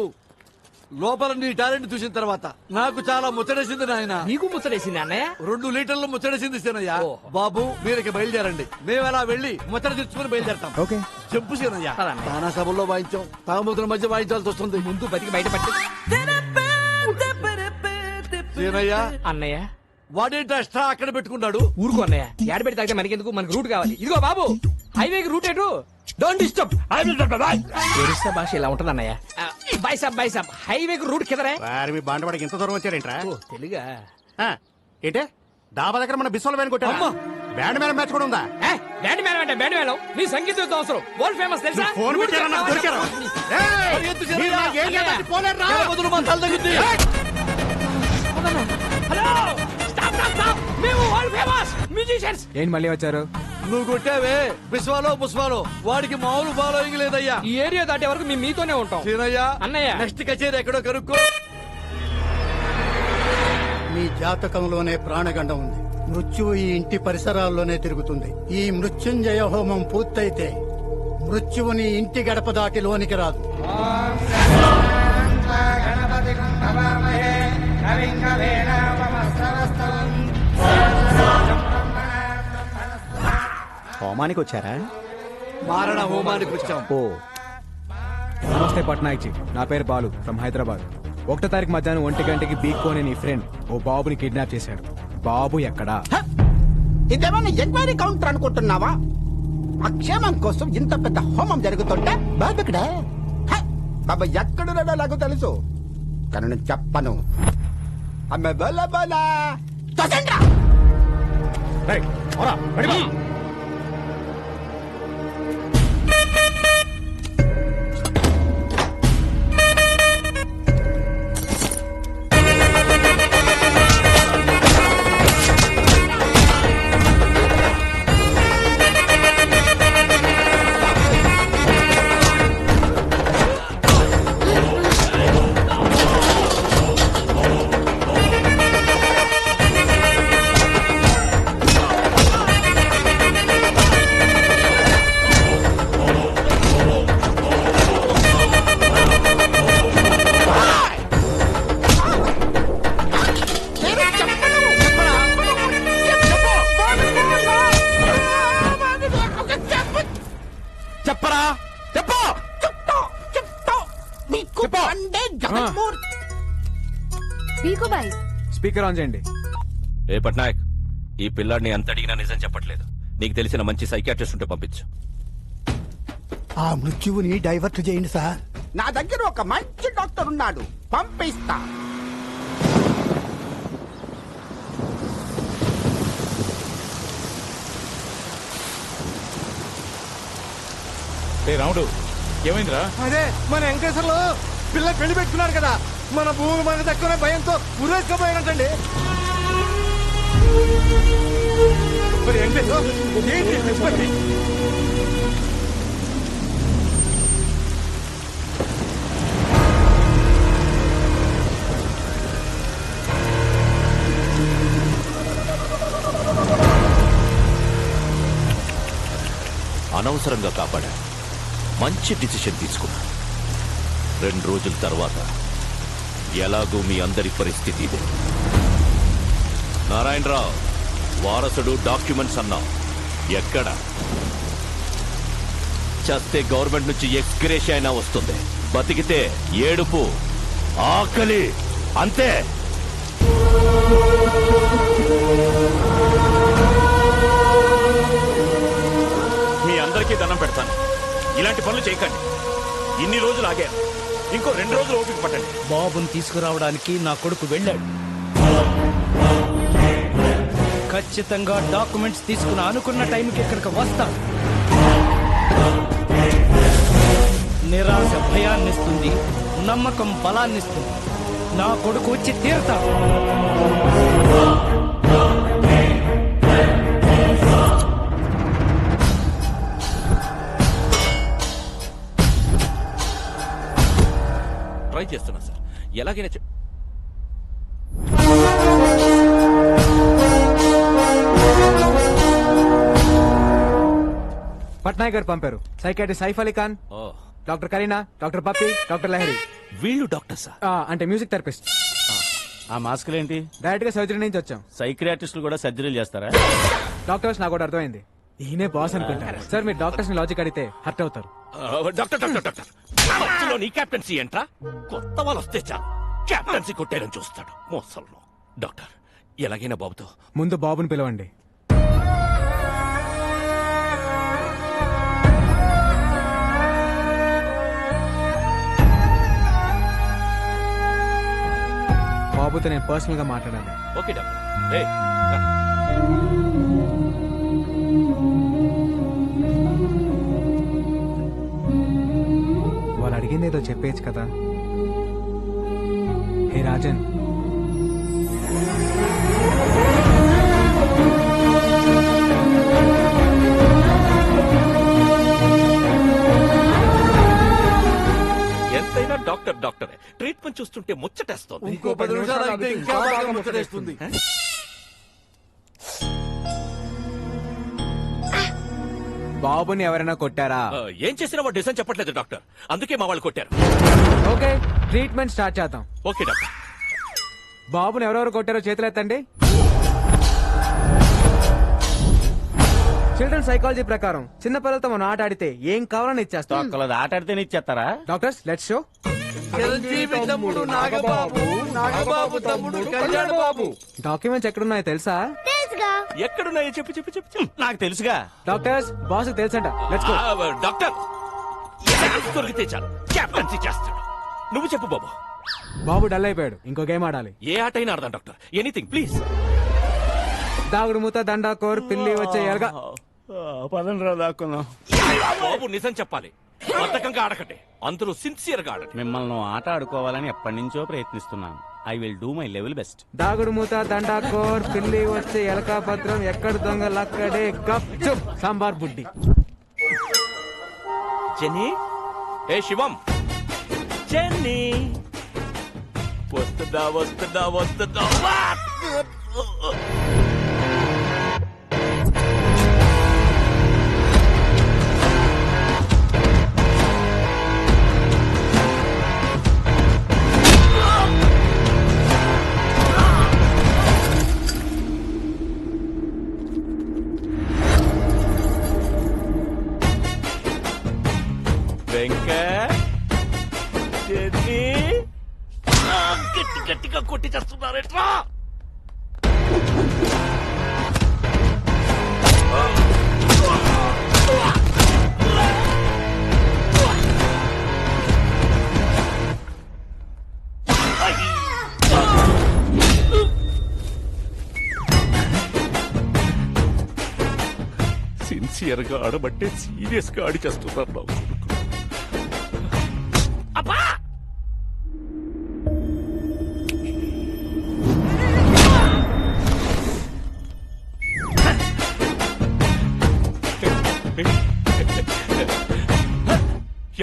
లోపల నీ టాలెంట్ చూసిన తర్వాత నాకు చాలా ముచ్చటేసింది నాయన. నీకు ముచ్చటేసింది అన్నయ్య? 2 లీటర్లు ముచ్చటేసింది సీనయ్య. బాబు మీరకి బయలుదేరండి, మేము అలా వెళ్ళి ముచ్చట తెచ్చుకుని బయలుదేరతాం. ఓకే. చెప్పు సీనయ్య. తానా సభల్లో వాయించాం, తాగుమతుల మధ్య వాయించాల్సి వస్తుంది. ముందు బతికి బయటపట్టి. సీనయ్య అన్నయ్య వాడేంటి ఎక్స్ట్రా అక్కడ పెట్టుకున్నాడు? ఊరుకో అన్నయ్య, ఏడ పెట్టి తాగితే మనకెందుకు? మనకు రూట్ కావాలి. ఇదిగో బాబు, హైవేకి రూట్ ఎటు? Don't disturb. ఒరిస్సా భాష ఇలా ఉంటుంది అన్నయ్య. బై సాబ్ హైవేకి రూట్ కిదరే. మీ బాండవాడికి ఇంత దూరం వచ్చారేంట్రా? తెలుగా ఏంటే డాబా దగ్గర మన బిస్వాల్ వ్యాన్ కొట్టా. బ్యాండ్ మేళం మ్యాచ్ కూడా ఉందా? బ్యాండ్ మేళం అంటే బ్యాండ్ మేళం. నీ సంగీత అవసరం వరల్డ్ ఫేమస్ తెలుసా? ఫోన్ పెట్టారా? నాకు దొరికారా? Hello stop. మేము వరల్డ్ ఫేమస్ మ్యూజిషియన్స్. ఏంటి మళ్ళీ వచ్చారు? నువ్వు కొట్టావే బిస్వాలో పుష్పాలో, వాడికి మామూలు ఫాలోయింగ్ లేదయ్యా. ఈ ఏరియా దాటే వరకు మేము మీతోనే ఉంటాం. సీనయ్య అన్నయ్య నెక్స్ట్ కచేరీ ఎక్కడో కనుక్కో. మీ జాతకంలోనే ప్రాణగండం ఉంది. మృత్యువు ఈ ఇంటి పరిసరాల్లోనే తిరుగుతుంది. ఈ మృత్యుంజయ హోమం పూర్తయితే మృత్యువుని ఇంటి గడప దాటి లోనికి రాదు. హోమానికి వచ్చారా? మారణ హోమానికి వచ్చాం. ఓ నమస్తే పట్నాయక్ జీ, నా పేరు బాలు ఫ్రమ్ హైదరాబాద్. 1వ తారీఖు మధ్యాహ్నం 1 గంటకి బీక్కో అనే నీ ఫ్రెండ్ ఓ బాబుని కిడ్నాప్ చేశాడు. బాబు ఎక్కడా? ఇదేమన్నా ఎంక్వైరీ కౌంటర్ అనుకుంటున్నావా? ఆ క్షేమం కోసం ఇంత పెద్ద హోమం జరుగుతుంటే బాబు ఇక్కడ బాబా ఎక్కడున్నాడో నాకు తెలుసు, కానీ నేను చెప్పను. అమ్మ బల బల తొసండ్రా. చెప్పరా చెప్పు. స్పీకర్ ఆన్ చేయండి. ఏ పట్నాయక్, ఈ పిల్లాడిని ఎంత అడిగినా నిజం చెప్పట్లేదు. నీకు తెలిసిన మంచి సైకాట్రిస్ట్ ఉంటే పంపించు. ఆ మృత్యువుని డైవర్ట్ చేయండి సార్. నా దగ్గర ఒక మంచి డాక్టర్ ఉన్నాడు, పంపిస్తా. రాముడు ఏమైందిరా? అదే మన వెంకటేశ్వర్లు పిల్ల పెళ్లి పెట్టుకున్నారు కదా, మన భూమి మనకు తక్కువ భయంతో ఉరేసుకపోయారంటండి. మరి వెంకటేశ్వర ఏంటి నిష్పత్తి? అనవసరంగా కాపాడా. మంచి డిసిషన్ తీసుకున్నా. 2 రోజుల తర్వాత ఎలాగూ మీ అందరి పరిస్థితి ఇదే. నారాయణరావు వారసుడు డాక్యుమెంట్స్ అన్నావు, ఎక్కడ? చస్తే గవర్నమెంట్ నుంచి ఎక్స్గ్రేష్ అయినా వస్తుంది, బతికితే ఏడుపు, ఆకలి, అంతే. మీ అందరికీ దండం పెడతాను, ఇలాంటి పనులు చేయకండి. ఇన్ని రోజులు ఆగారు, ఇంకో 2 రోజులు ఓపిక పట్టండి. బాబుని తీసుకురావడానికి నా కొడుకు వెళ్ళాడు. ఖచ్చితంగా డాక్యుమెంట్స్ తీసుకుని అనుకున్న టైంకి ఇక్కడికి వస్తా. నిరాశ భయాన్నిస్తుంది, నమ్మకం బలాన్నిస్తుంది. నా కొడుకు వచ్చి తీరుతా. ట్రై చేస్తున్నా సార్, ఎలాగైనా పట్నాయక్ గారు పంపారు. Psychiatrist Saif Ali Khan, doctor Kareena, doctor Pappi, doctor Lahari. వీళ్ళు డాక్టర్ సార్? అంటే మ్యూజిక్ థెరపిస్ట్. ఆ మాస్కులు ఏంటి? డైరెక్ట్ గా సర్జరీ నుంచి వచ్చాం. సైక్రియాటిస్టులు కూడా సర్జరీలు చేస్తారా? డాక్టర్స్ నాకు కూడా అర్థమైంది, ఈయనే బాస్ అనుకుంటారు. సార్ మీరు డాక్టర్స్ ని లాజిక్ అడిగితే హర్ట్ అవుతారు. డాక్టర్ డాక్టర్ డాక్టర్ మధ్యలో నీ కెప్టెన్సీ ఏంట్రా? కొత్త వాళ్ళు వస్తే చాలు కెప్టెన్సీ కొట్టేయడం చూస్తాడు మోసంలో. డాక్టర్ ఎలాగైనా బాబుతో ముందు బాబుని పిలవండి. బాబుతో నేను పర్సనల్ గా మాట్లాడాలి. Okay doctor. వాళ్ళు అడిగింది ఏదో చెప్పేచ్చు కదా. హే రాజన్, ఎంతైనా డాక్టర్ డాక్టరే. ట్రీట్మెంట్ చూస్తుంటే ముచ్చటేస్తోంది. ఇంకో 10 నిమిషాలు అయితే ఇంకా బాగా ముచ్చటేస్తుంది. బాబుని ఎవరైనా కొట్టారా? ఏం చేసినా వాడు డిసైన్ చెప్పట్లేదు డాక్టర్, అందుకే మా వాళ్ళు కొట్టారు. ఓకే, ట్రీట్మెంట్ స్టార్ట్ చేద్దాం. Okay doctor. బాబుని ఎవరెవరు కొట్టారో చేతులు ఎత్తండి. చిల్డ్రన్ సైకాలజీ ప్రకారం చిన్న పిల్లలతో మనం ఆట ఆడితే ఏం కావాలని ఇచ్చేస్తాం. ఆట ఆడితే ఇచ్చేస్తారా? Doctors let's show. చిరంజీవి తమ్ముడు నాగబాబు, నాగబాబు తమ్ముడు కళ్యాణ్ బాబు. డాక్యుమెంట్స్ ఎక్కడున్నాయో తెలుసా? తెలుసుగా. ఎక్కడున్నాయో చెప్పు చెప్పు చెప్పు చెప్పు. నాకు తెలుసుగా. డాక్టర్స్ బాస్ తెలుసంట. Let's go. డాక్టర్ దొరికితే చాలు క్యాప్టెన్సీ చేస్తాడు. నువ్వు చెప్పు బాబు. బాబు డల్ అయిపోయాడు, ఇంకో గేమ్ ఆడాలి. ఏ ఆట అయినా ఆడదాం డాక్టర్, ఎనీథింగ్ ప్లీజ్. దాగుడు మూత దండాకోర్ పిల్లి వచ్చే ఎలగా. పదండ్రా దాక్కున్నాం. బాబు నిజం చెప్పాలి, బద్ధకంగా ఆడకండి, అందరూ సిన్సియర్ గా ఆడండి. మిమ్మల్ని ఆట ఆడుకోవాలని ఎప్పటి నుంచో ప్రయత్నిస్తున్నాను. I will do my level best. దాగుడు మూత దండాకోర్ పిల్లి వచ్చే ఎలకా భద్రం ఎక్కడ దొంగలక్కడే గప్ చుప్ సాంబార్ బుడ్డి. జెన్నీ, ఏ శివం, జెన్నీ వస్తుందా వస్తుందా వస్తుందా? గట్టి గట్టిగా కొట్టి చేస్తున్నారేట్రా? సిన్సియర్ గా ఆడబట్టే సీరియస్ గా ఆడి చేస్తున్నారు బాబు. అబ్బా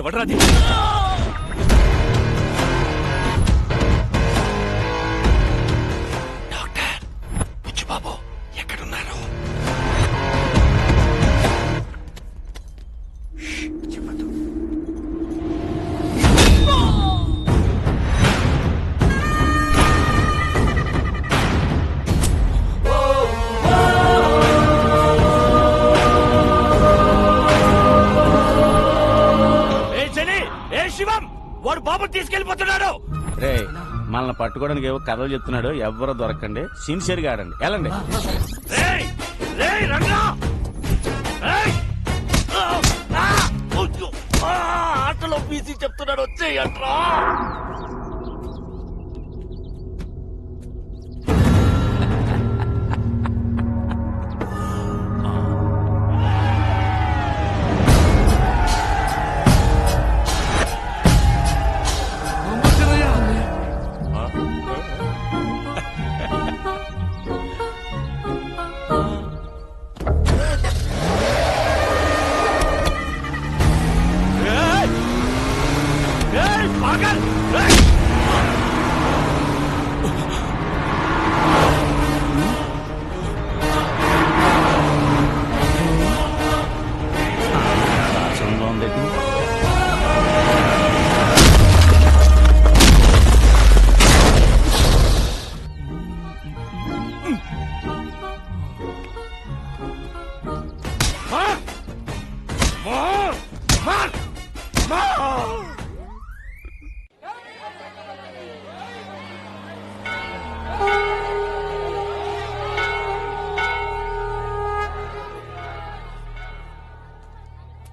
ఎవడ్రాది? డాక్టర్ బుచ్చి బాబు ఎక్కడున్నారు? చెప్పదు. శివం, వాడు బాబు తీసుకెళ్లిపోతున్నాడు. రే మనల్ని పట్టుకోవడానికి ఏవో కథలు చెప్తున్నాడు. ఎవరో దొరకండి, సిన్సియర్ గా ఆడండి. వెళ్ళండి. ఆటలో బీసీ చెప్తున్నాడు, వచ్చేయంట్రా.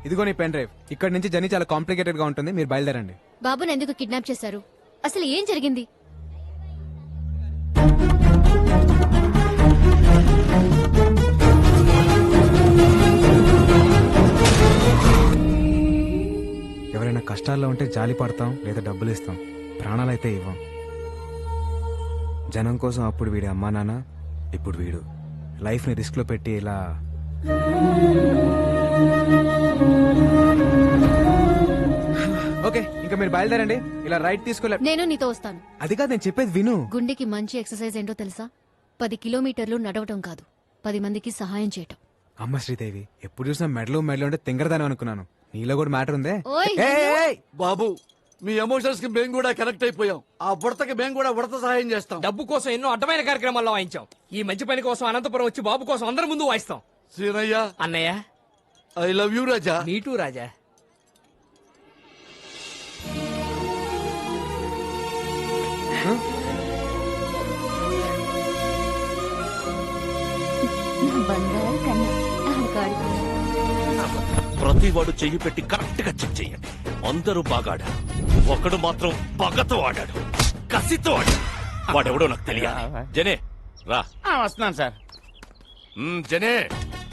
ఇదిగో నీ పెన్ డ్రైవ్. ఇక్కడ నుంచి జర్నీ చాలా కాంప్లికేటెడ్ గా ఉంటుంది, మీరు బయలుదేరండి. బాబుని ఎందుకు కిడ్నాప్ చేశారు? అసలు ఏం జరిగింది? ఎవరైనా కష్టాల్లో ఉంటే జాలి పడతాం, లేదా డబ్బులు ఇస్తాం, ప్రాణాలైతే ఇవ్వం. జనం కోసం అప్పుడు వీడి అమ్మా నాన్న, ఇప్పుడు వీడు లైఫ్ ని రిస్క్ లో పెట్టి ఇలా. ఓకే, ఇంకా మీరు బయలుదేరండి. ఇలా రైట్ తీసుకోలే. నేను నీతో వస్తాను. అది కాదు, నేను చెప్పేది విను. గుండెకి మంచి ఎక్సర్సైజ్ ఏంటో తెలుసా? 10 కిలోమీటర్లు నడవటం కాదు, 10 మందికి సహాయం చేయటం. అమ్మ శ్రీదేవి, ఎప్పుడు చూసినా మెడలు అంటే తింగరదాని అనుకున్నాను. నీలో కూడా మ్యాటర్ ఉందే. ఓయ్, బాబు, మీ ఎమోషన్స్ కి మేము కూడా కనెక్ట్ అయిపోయాం. ఆ బుడతకి మేము కూడా ఉడత సహాయం చేస్తాం. డబ్బు కోసం ఎన్నో అడ్డమైన కార్యక్రమాల్లో వాయించాం. ఈ మంచి పని కోసం అనంతపురం వచ్చి బాబు కోసం అందరి ముందు వాయిస్తాం. సీనయ్య, అన్నయ్య, ఐ లవ్ యూ రాజా. నీటూ రాజా. బంగారు కన్నా ఆడుకోడు. ప్రతి వాడు చెయ్యి పెట్టి కరెక్ట్ గా చెక్ చేయండి. అందరూ బాగా ఆడారు, ఒకడు మాత్రం పగతో ఆడాడు, కసితో ఆడాడు. వాడెవడో నాకు తెలియాలి. జనే రా. వస్తున్నాను సార్. జనే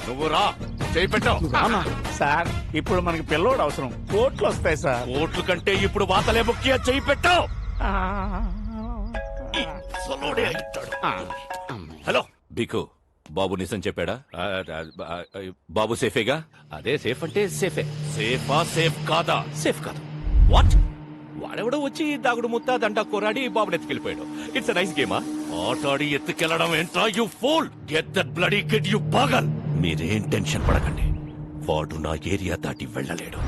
నువ్వు రా, చెయ్యి పెట్టావు సార్. ఇప్పుడు మనకి పిల్లోడు అవసరం, కోట్లు వస్తాయి సార్. కోట్లు కంటే ఇప్పుడు వాతలే ముఖ్య. చెయ్యి పెట్టావు. హలో బికు, బాబు నిజం చెప్పాడా? బాబు సేఫేగా? అదే సేఫ్ అంటే సేఫే. సేఫా సేఫ్ కాదా? సేఫ్ కాదు. వాట్? వాడెవడో వచ్చి దాగుడు ముత్తా దంట కొరాడి బాబుని ఎత్తుకెళ్ళిపోయాడు. It's nice గేమా? ఆటాడి ఎత్తుకెళ్లడం ఏంట్రా you fool? Get that bloody kid you పాగల్. మీరేం టెన్షన్ పడకండి, వాడు నా ఏరియా దాటి వెళ్ళలేడు.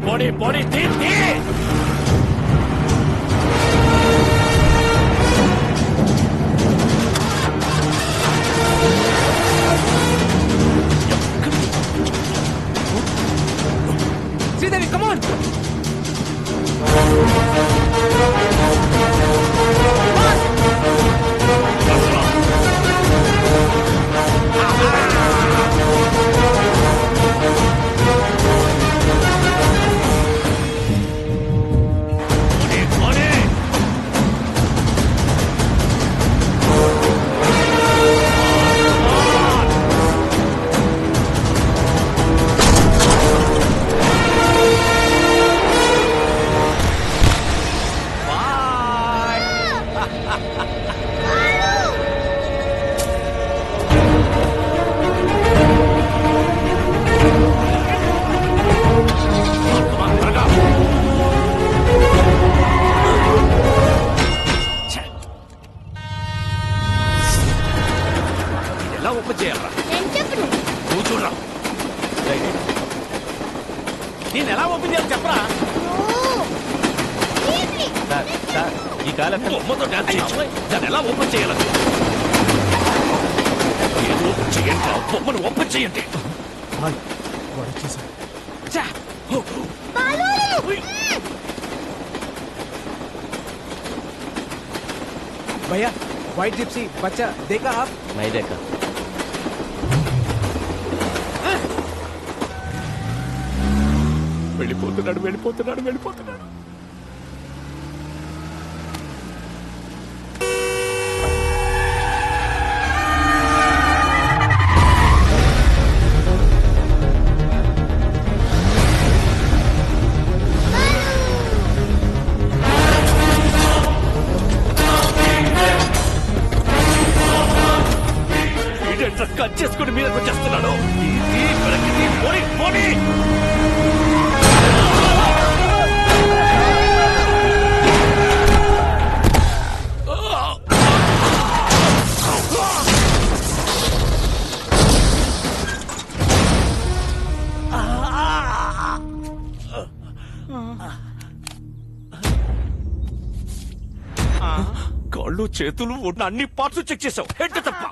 పోనీ పోనీ తీ సార్ సార్ ఈ కాలం బొమ్మతో డాన్స్ చేయించు. దాన్ని ఎలా ఓపెన్ చేయాలి? ఏదో ఓపెన్ చేయండి, ఆ బొమ్మను ఓపెన్ చేయండి. भैया व्हाइट जिप्सी बच्चा देखा आप? नहीं देखा. వెళ్ళిపోతున్నాడు వెళ్ళిపోతున్నాడు వెళ్ళిపోతున్నాడు. కట్ చేసుకుని మీదకి వచ్చేస్తున్నాడు. కాళ్ళు చేతులు ఉన్న అన్ని పార్ట్స్ చెక్ చేసావు, హెడ్ తప్ప.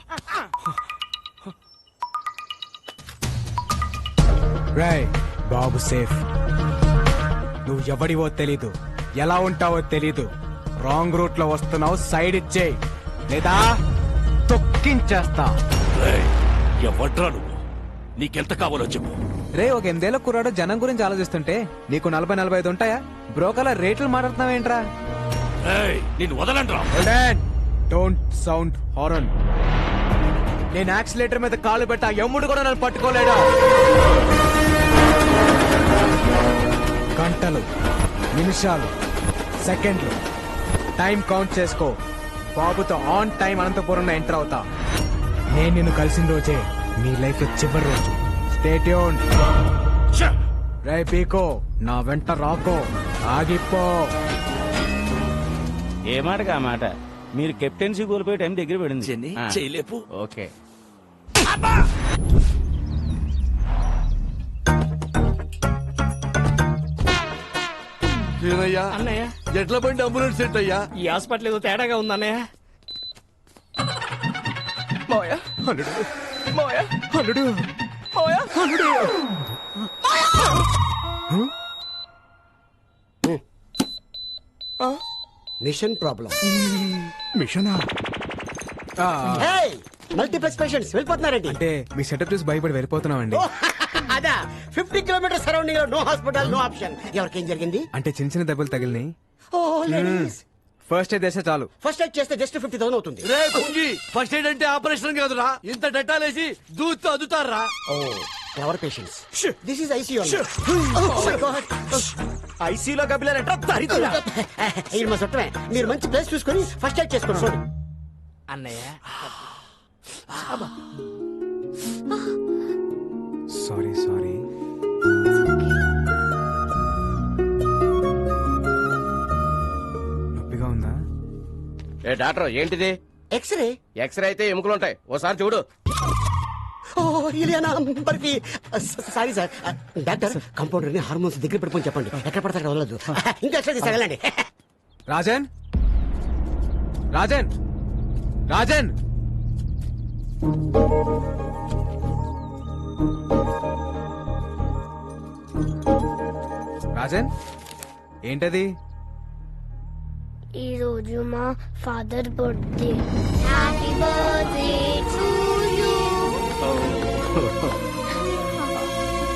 రాయ్ బాబు సేఫ్. నువ్వు ఎవడివో తెలీదు, ఎలా ఉంటావో తెలీదు. రాంగ్ రూట్ లో వస్తున్నావు, సైడ్ ఇచ్చేయి లేదా తొక్కించేస్తా. ఎవడ్రా నువ్వు? నీకెంత కావాలో చెప్పు. రే ఒక 8 ఏళ్ల కుర్రాడు జనం గురించి ఆలోచిస్తుంటే నీకు 40-45 ఉంటాయా? బ్రోకర్ల రేట్లు మాట్లాడుతున్నావేంట్రా? నేను వదలంట్రా. Don't sound horn. నేను యాక్సిలేటర్ మీద కాలు పెట్టా, ఎమ్ముడు కూడా నన్ను పట్టుకోలేడా? గంటలు, నిమిషాలు, సెకండ్లు టైం కౌంట్ చేసుకో. బాబుతో ఆన్ టైం అనంతపురంలో ఎంటర్ అవుతా. నేను నిన్ను కలిసిన రోజే నీ లైఫ్ లో చివరి రోజు. Stay tuned. రే పీకో, నా వెంట రాకో, ఆగిపో. ఏ మాటగా ఆ మాట. మీరు కెప్టెన్సీ కోల్పోయే టైం దగ్గర పడింది. చేయలేపు. ఓకే. అన్నయ్య ఎట్లా బండి అంబులెన్స్ సెట్ అయ్యా? ఈ హాస్పిటల్ ఏదో తేడాగా ఉంది అన్నయ్య. మోయా అల్లుడు, మోయా అల్లుడు, మోయా అల్లుడు. Mission problem. మిషనా? మల్టీప్లెక్స్ పేషెంట్స్ వెళ్ళిపోతున్నారండి. అంటే మీ సెటప్ చూసి భయపడి వెళ్ళిపోతున్నామండి. అదా 50 కిలోమీటర్ సరౌండింగ్ లో నో హాస్పిటల్, నో ఆప్షన్. ఎవరికేం జరిగింది? అంటే చిన్న చిన్న దెబ్బలు తగిలినాయి. ఫస్ట్ ఎయిడ్ చేస్తే చాలు. ఫస్ట్ ఎయిడ్ చేస్తే జస్ట్ 50,000 అవుతుంది. రే కుంగి, ఫస్ట్ ఎయిడ్ అంటే ఆపరేషన్ కాదురా, ఇంత డెటాలేసి దూతో అదుతారా? ఎవర్ పేషెంట్స్? This is ICU. ఐసీలో కపిలారంట దరిద్రుడా. ఇది మా చుట్టమే. మీరు మంచి ప్లేస్ చూసుకొని ఫస్ట్ ఎయిడ్ చేసుకోండి. అన్నయ్య సారీ సారీ. నొప్పిగా ఉందా? ఏ డాక్టర్ ఏంటిది? ఎక్స్రే. ఎక్స్రే అయితే ఎముకలు ఉంటాయి, ఓసారి చూడు. Sorry sir. డాక్టర్ కంపౌండర్ ని హార్మోన్స్ దగ్గర పెట్టుకొని చెప్పండి, ఎక్కడ పడతా అక్కడ వదలదు. ఇంకా ఎక్స్రే తీసుకెళ్ళండి. రాజన్, రాజన్, రాజన్. రాజన్ ఏంటది? ఈ రోజు మా father birthday. Happy birthday to you.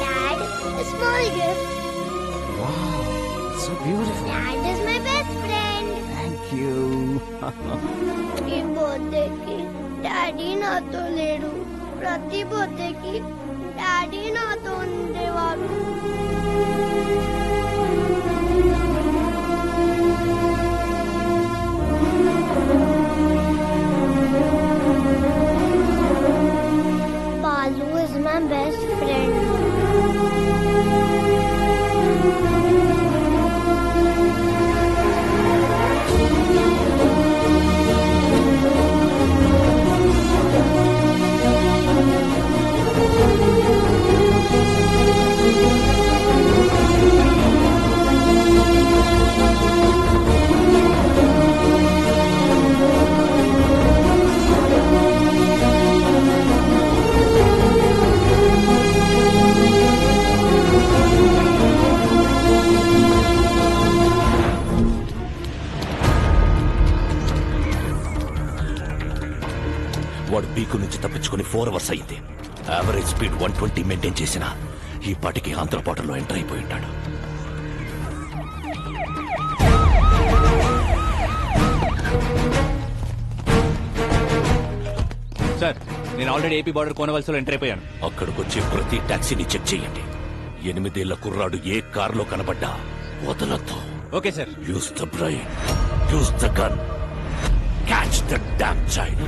Dad, a small gift. Wow, so beautiful. Dad is my best friend. Thank you. ఈ బర్త్డేకి డాడీ నాతో లేడు. ప్రతి బర్త్డేకి డాడీ నాతో ఉండేవాడు. Balu is my best friend. వాడు పీకు నుంచి తప్పించుకుని 4 అవర్స్ అయింది. యావరేజ్ స్పీడ్ 120 మెయింటైన్ చేసిన ఈ పాటికి ఆంధ్రపాటలో ఎంటర్ అయిపోయి ఉంటాడు. సార్, నేను ఆల్రెడీ ఏపీ బార్డర్ కోనవలసలో ఎంటర్ అయిపోయాను. అక్కడికొచ్చే ప్రతి టాక్సీని చెక్ చేయండి. 8 ఏళ్ల కుర్రాడు ఏ కారులో కనబడ్డా వదలొద్దు. Okay sir. Use the brain, use the gun, catch the damn child.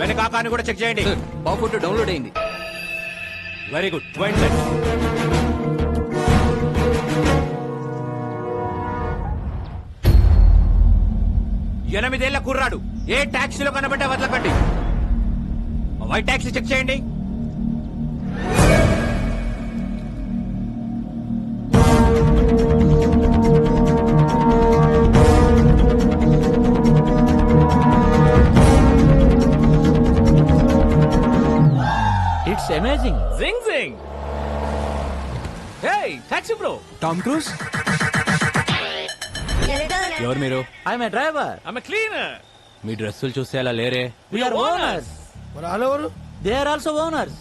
వెనక కార్ని కూడా చెక్ చేయండి. బాఫుట్ డౌన్లోడ్ అయింది. Very good. Wait sir. ఎనిమిదేళ్ల కుర్రాడు ఏ టాక్సీలో కనబడ్డా వదలకండి. వైట్ టాక్సీ చెక్ చేయండి. It's amazing. జింగ్ జింగ్. Hey taxi bro. Tom Cruise. ఎవరు మీరు? I'm a driver. I'm a cleaner. మీ డ్రెస్సులు చూస్తే అలా లేరే. We are owners. They are also owners.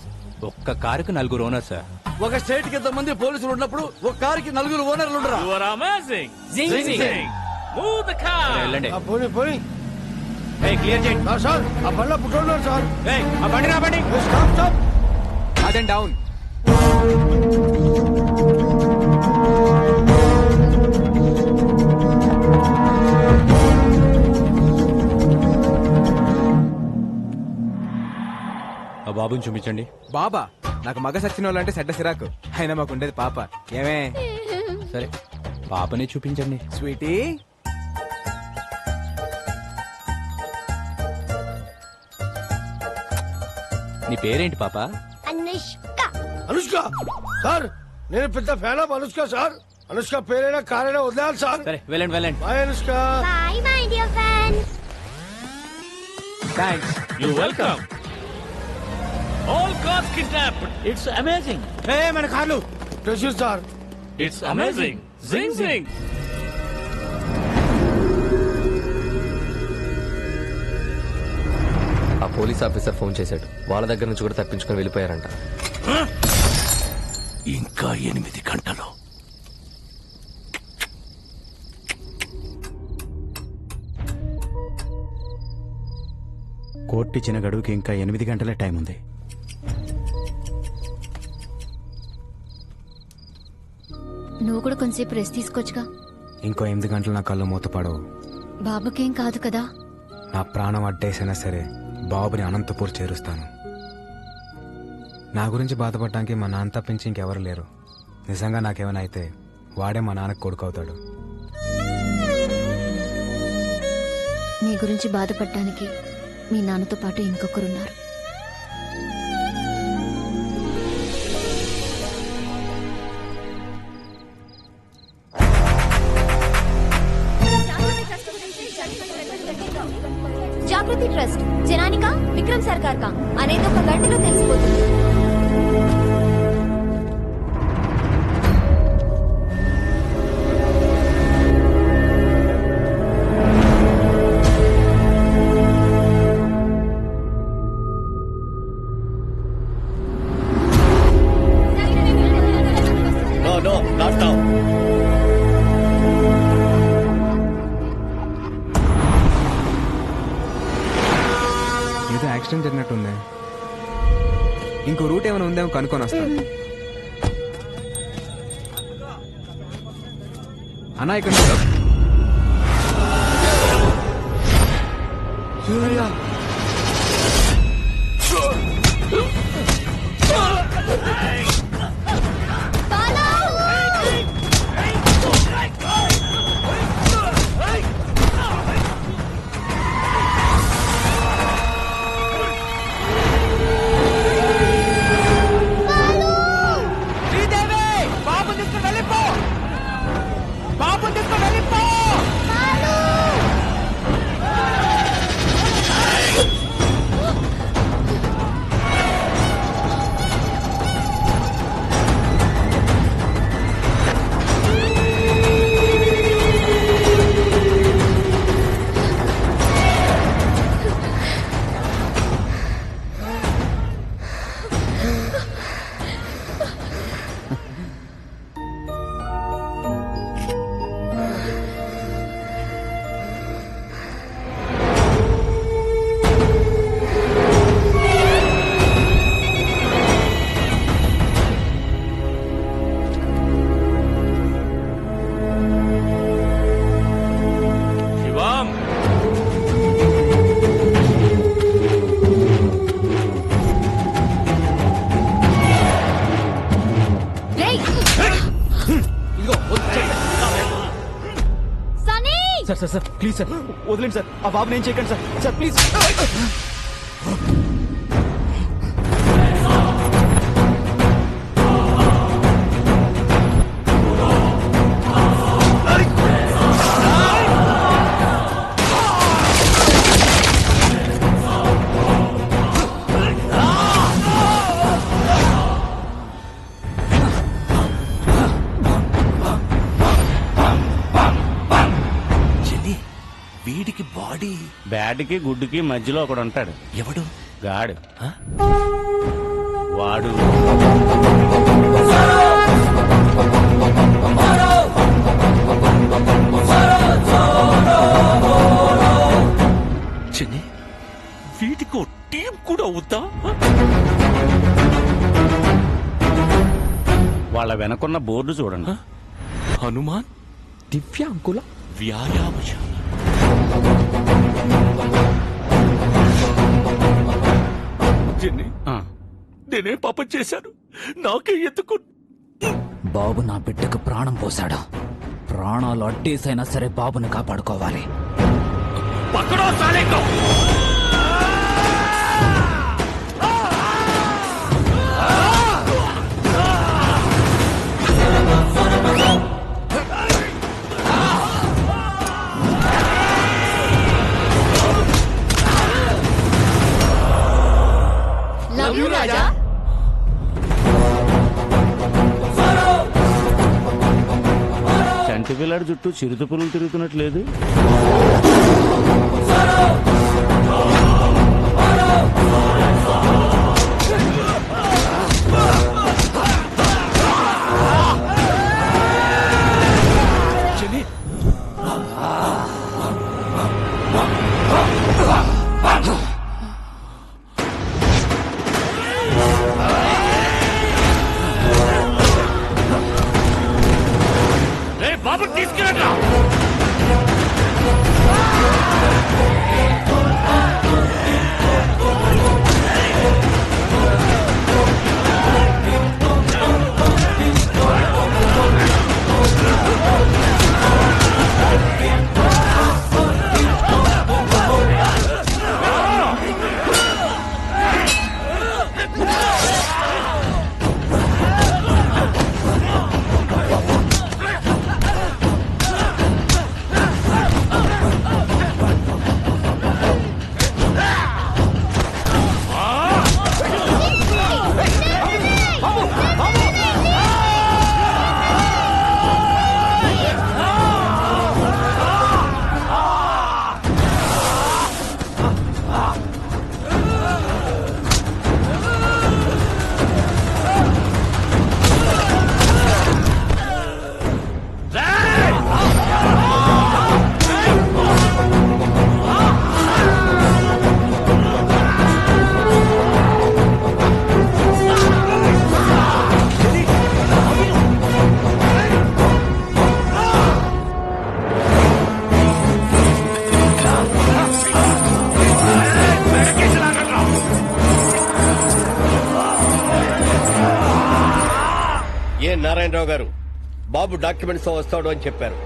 ఒక్క కారుకు 4 ఓనర్స్ సార్. ఒక స్టేట్ కి ఇంతమంది పోలీసులు ఉన్నప్పుడు ఒక కారుకి 4 ఓనర్లు ఉండరా? You are amazing. జింగ్ జింగ్. Move the car. వెళ్ళండి. పోనీ క్లియర్ చేయండి. సార్ ఆ బండ్లో పుట్టిన సార్. ఆ బండి నా బండి. స్టాప్. అదే డౌన్. ఆ బాబుని చూపించండి. బాబా, నాకు మగ సచ్చిన వాళ్ళు అంటే సెడ్డ సిరాకు. అయినా మాకు ఉండేది పాప. ఏమే? సరే, పాపని చూపించండి. స్వీటీ, నీ పేరేంటి పాప? అనుష్క. సార్ నేను పెద్ద fan of Anushka sir. Anushka పేరైనా కారైనా వదిలేయాలి సార్. సరే వెళ్ళండి వెళ్ళండి. Bye Anushka. Bye my dear friend. Thanks. You welcome. All cars kidnapped. It's amazing. మన కార్లు. Pressure sir. It's amazing. జింగ్ జింగ్. ఆ పోలీస్ ఆఫీసర్ ఫోన్ చేశాడు. వాళ్ళ దగ్గర నుంచి కూడా తప్పించుకొని వెళ్ళిపోయారంట. ఇంకా 8 గంటలు. కోర్టు ఇచ్చిన గడువుకి ఇంకా 8 గంటలే టైం ఉంది. నువ్వు కూడా కొంచెంసేపు రెస్ట్ తీసుకోవచ్చుగా. ఇంకో 8 గంటలు నా కళ్ళు మూతపడవు. బాబుకేం కాదు కదా. నా ప్రాణం అడ్డేసైనా సరే బాబుని అనంతపూర్ చేరుస్తాను. నా గురించి బాధపడటానికి మా నాన్న తప్పించి ఇంకెవరు లేరు. నిజంగా నాకేమైనా అయితే వాడే మా నాన్నకు కొడుకు అవుతాడు. నీ గురించి బాధపడటానికి మీ నాన్నతో పాటు ఇంకొకరున్నారు. జాగృతి ట్రస్ట్ జనానికా విక్రమ్ సర్కార్ కా అనేది ఒక గంటలో తెలిసిపోతుంది. No, not now. ఏదో యాక్సిడెంట్ జరిగినట్టుంది. ఇంకో రూట్ ఏమైనా ఉందేమో కనుక్కొని వస్తాను. అన్నా ఇక్కడ sir sir sir please sir వదిలేండి సార్ ఆ బాబుని ఏం చేయకండి సార్ సార్ ప్లీజ్ వీడికి బాడీ బ్యాడ్కి గుడ్డుకి మధ్యలో ఒకడు ఉంటాడు. ఎవడు? గాడు. వాడు చిన్ని వీటికో టీం కూడా అవుతా? వాళ్ళ వెనకున్న బోర్డు చూడండి. హనుమాన్ దివ్యాంకుల వ్యాయామశాల. చిన్ని నేనే పాపం చేశాను, నాకే ఎందుకు? బాబు నా బిడ్డకు ప్రాణం పోశాడు. ప్రాణాలు అడ్డేసైనా సరే బాబుని కాపాడుకోవాలి. పక్కడో సాలేకో. రాజా చంటి పిల్లాడి చుట్టూ చిరుత పులులు తిరుగుతున్నట్లేదు. బాబు తీసుకురండి. నారాయణరావు గారు బాబు డాక్యుమెంట్స్ తో వస్తాడు అని చెప్పారు.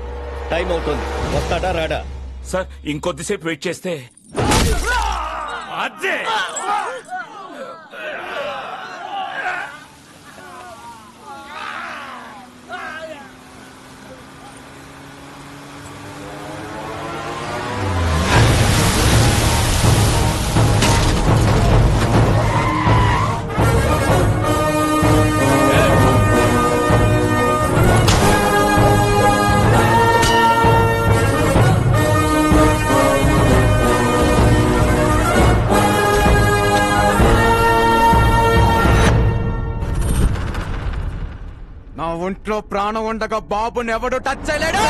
టైం అవుతుంది, వస్తాడా రాడా? సార్ ఇంకొద్దిసేపు వెయిట్ చేస్తే. అదే నా ఒంట్లో ప్రాణం ఉండగా బాబుని ఎవడు టచ్ చేయలేడు.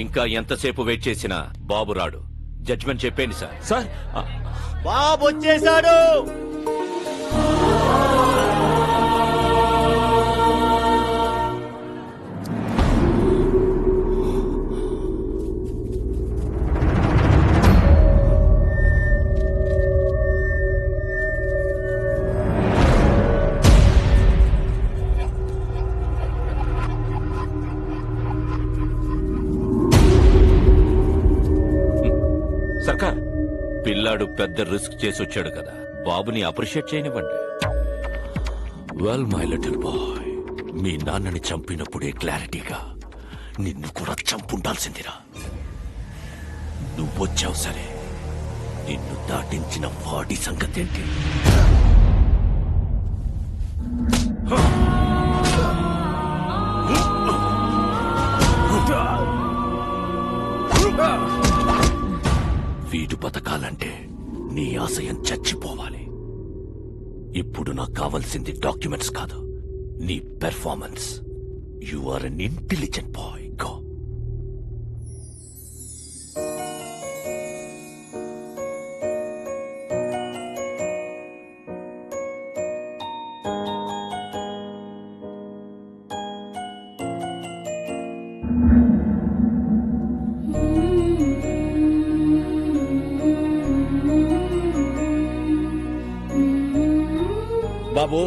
ఇంకా ఎంతసేపు వెయిట్ చేసినా బాబు రాడు. జడ్జ్మెంట్ చెప్పేయండి సార్. సార్ బాబు వచ్చేసాడు. సర్కార్, పిల్లాడు పెద్ద రిస్క్ చేసి వచ్చాడు కదా, బాబుని అప్రిషియేట్ చేయనివ్వండి. వెల్ మై లిటిల్ బాయ్, మీ నాన్నని చంపినప్పుడే క్లారిటీగా నిన్ను కూడా చంపుండాల్సిందిరా. నువ్వొచ్చావు సరే, నిన్ను దాటించిన వాడి సంగతేంటి? వీడు బతకాలంటే నీ ఆశయం చచ్చిపోవాలి. ఇప్పుడు నాకు కావాల్సింది డాక్యుమెంట్స్ కాదు, నీ performance. You are unintelligent boy. Go. బాబు,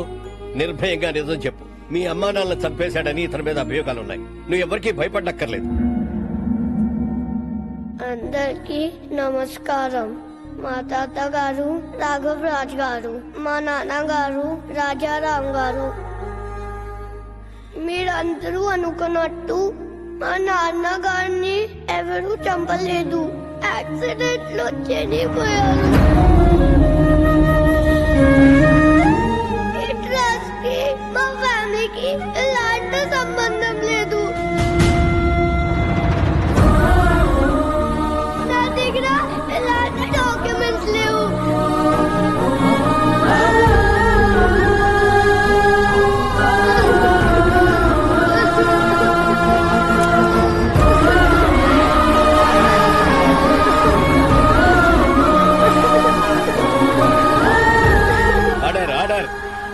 నిర్భయంగా నిజం చెప్పు. మీ అమ్మా నాన్నలను చంపేశాడని ఇతని మీద అభియోగాలున్నాయి. నువ్వు ఎవరికీ భయపడక్కర్లేదు. అందరికీ నమస్కారం. మా తాతగారు రాఘవ్ రాజ్ గారు, మా నాన్నగారు రాజారాం గారు. మీరందరూ అనుకున్నట్టు మా నాన్నగారిని ఎవరూ చంపలేదు. యాక్సిడెంట్ లో చనిపోయారు. మా ఫ్యామిలీకి ఎలాంటి సంబంధం లేదు. నా దగ్గర ఎలాంటి డాక్యుమెంట్స్ లేవు.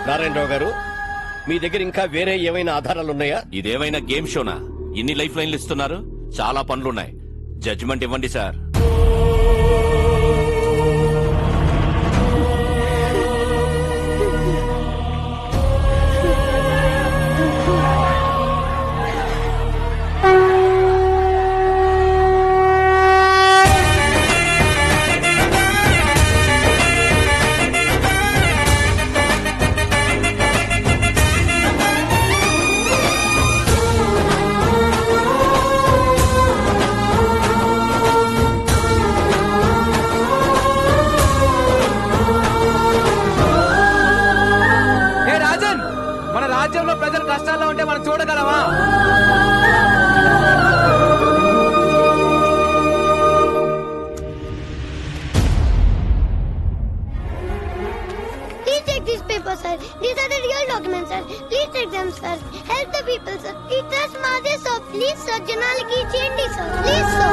నారాయణరావు గారు, మీ దగ్గర ఇంకా వేరే ఏమైనా ఆధారాలున్నాయా? ఇదేమైనా గేమ్ షోనా? ఇన్ని లైఫ్ లైన్లు ఇస్తున్నారు. చాలా పనులున్నాయి. జడ్జిమెంట్ ఇవ్వండి సార్. ప్రజలు కష్టాల్లో ఉంటే మనం చూడగలమా? Please take these papers, sir. These are the real documents, sir. Please take them, sir. Help the people, sir. Please trust Madhe, sir. Please, sir. Janaliki change, sir. Please, sir.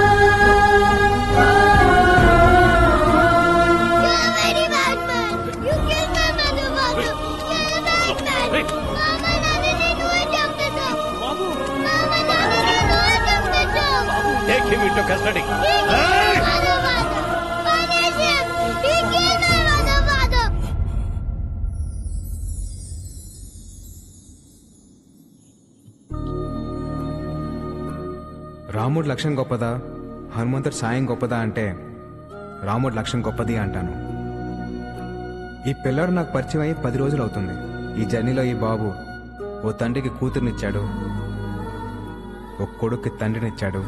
You're a very bad man. You killed my mother, father. You're a bad man. Mama, Nani, do it, jump it up. Mama, Nani, do it, jump it up. Take him into custody. He killed my mother, father. Punish him. He killed my mother, father. రాముడి లక్ష్యం గొప్పదా, హనుమంతుడి సాయం గొప్పదా అంటే రాముడి లక్ష్యం గొప్పది అంటాను. ఈ పిల్లాడు నాకు పరిచయం అయ్యి 10 రోజులు అవుతుంది. ఈ జర్నీలో ఈ బాబు ఓ తండ్రికి కూతురునిచ్చాడు, ఓ కొడుక్కి తండ్రినిచ్చాడు,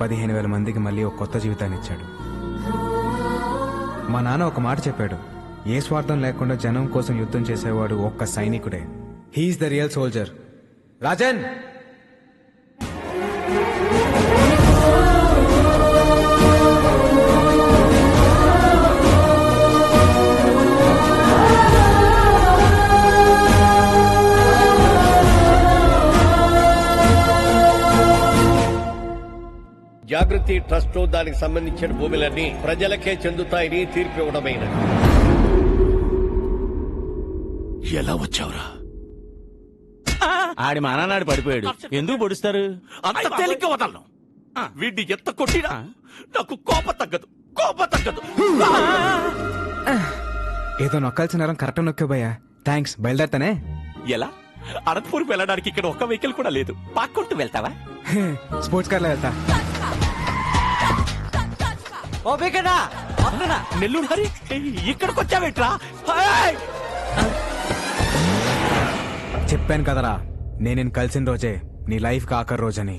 15,000 మందికి మళ్ళీ ఒక కొత్త జీవితాన్ని ఇచ్చాడు. మా నాన్న ఒక మాట చెప్పాడు, ఏ స్వార్థం లేకుండా జనం కోసం యుద్ధం చేసేవాడు ఒక్క సైనికుడే. He's the real soldier. Rajan, Jagruti trust దానికి సంబంధించిన భూములన్నీ ప్రజలకే చెందుతాయని తీర్పు ఇవ్వడమైనది. ఎలా వచ్చావురా? ఆడి మానాడు పడిపోయాడు. ఎందుకు పొడుస్తారు? అంత తేలిక వదలను. వీడిని ఎంత కొట్టినా నాకు కోపం తగ్గదు. ఏదో నొక్కాల్సిన నరం కరెక్ట్ నొక్కా భయ్యా. థ్యాంక్స్, బయలుదేరతానే. ఎలా? అనంతపూర్ వెళ్ళడానికి ఇక్కడ ఒక్క వెహికల్ కూడా లేదు. పాక్కుంటూ వెళ్తావా? స్పోర్ట్స్ కార్లో వెళ్తా. నెల్లూరు హరి, ఇక్కడికి వచ్చావేట్రా? చెప్పాను కదరా, నేను కలిసిన రోజే నీ లైఫ్ కి ఆఖరి రోజని.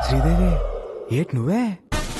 శ్రీదేవి, ఏట్ నువ్వే?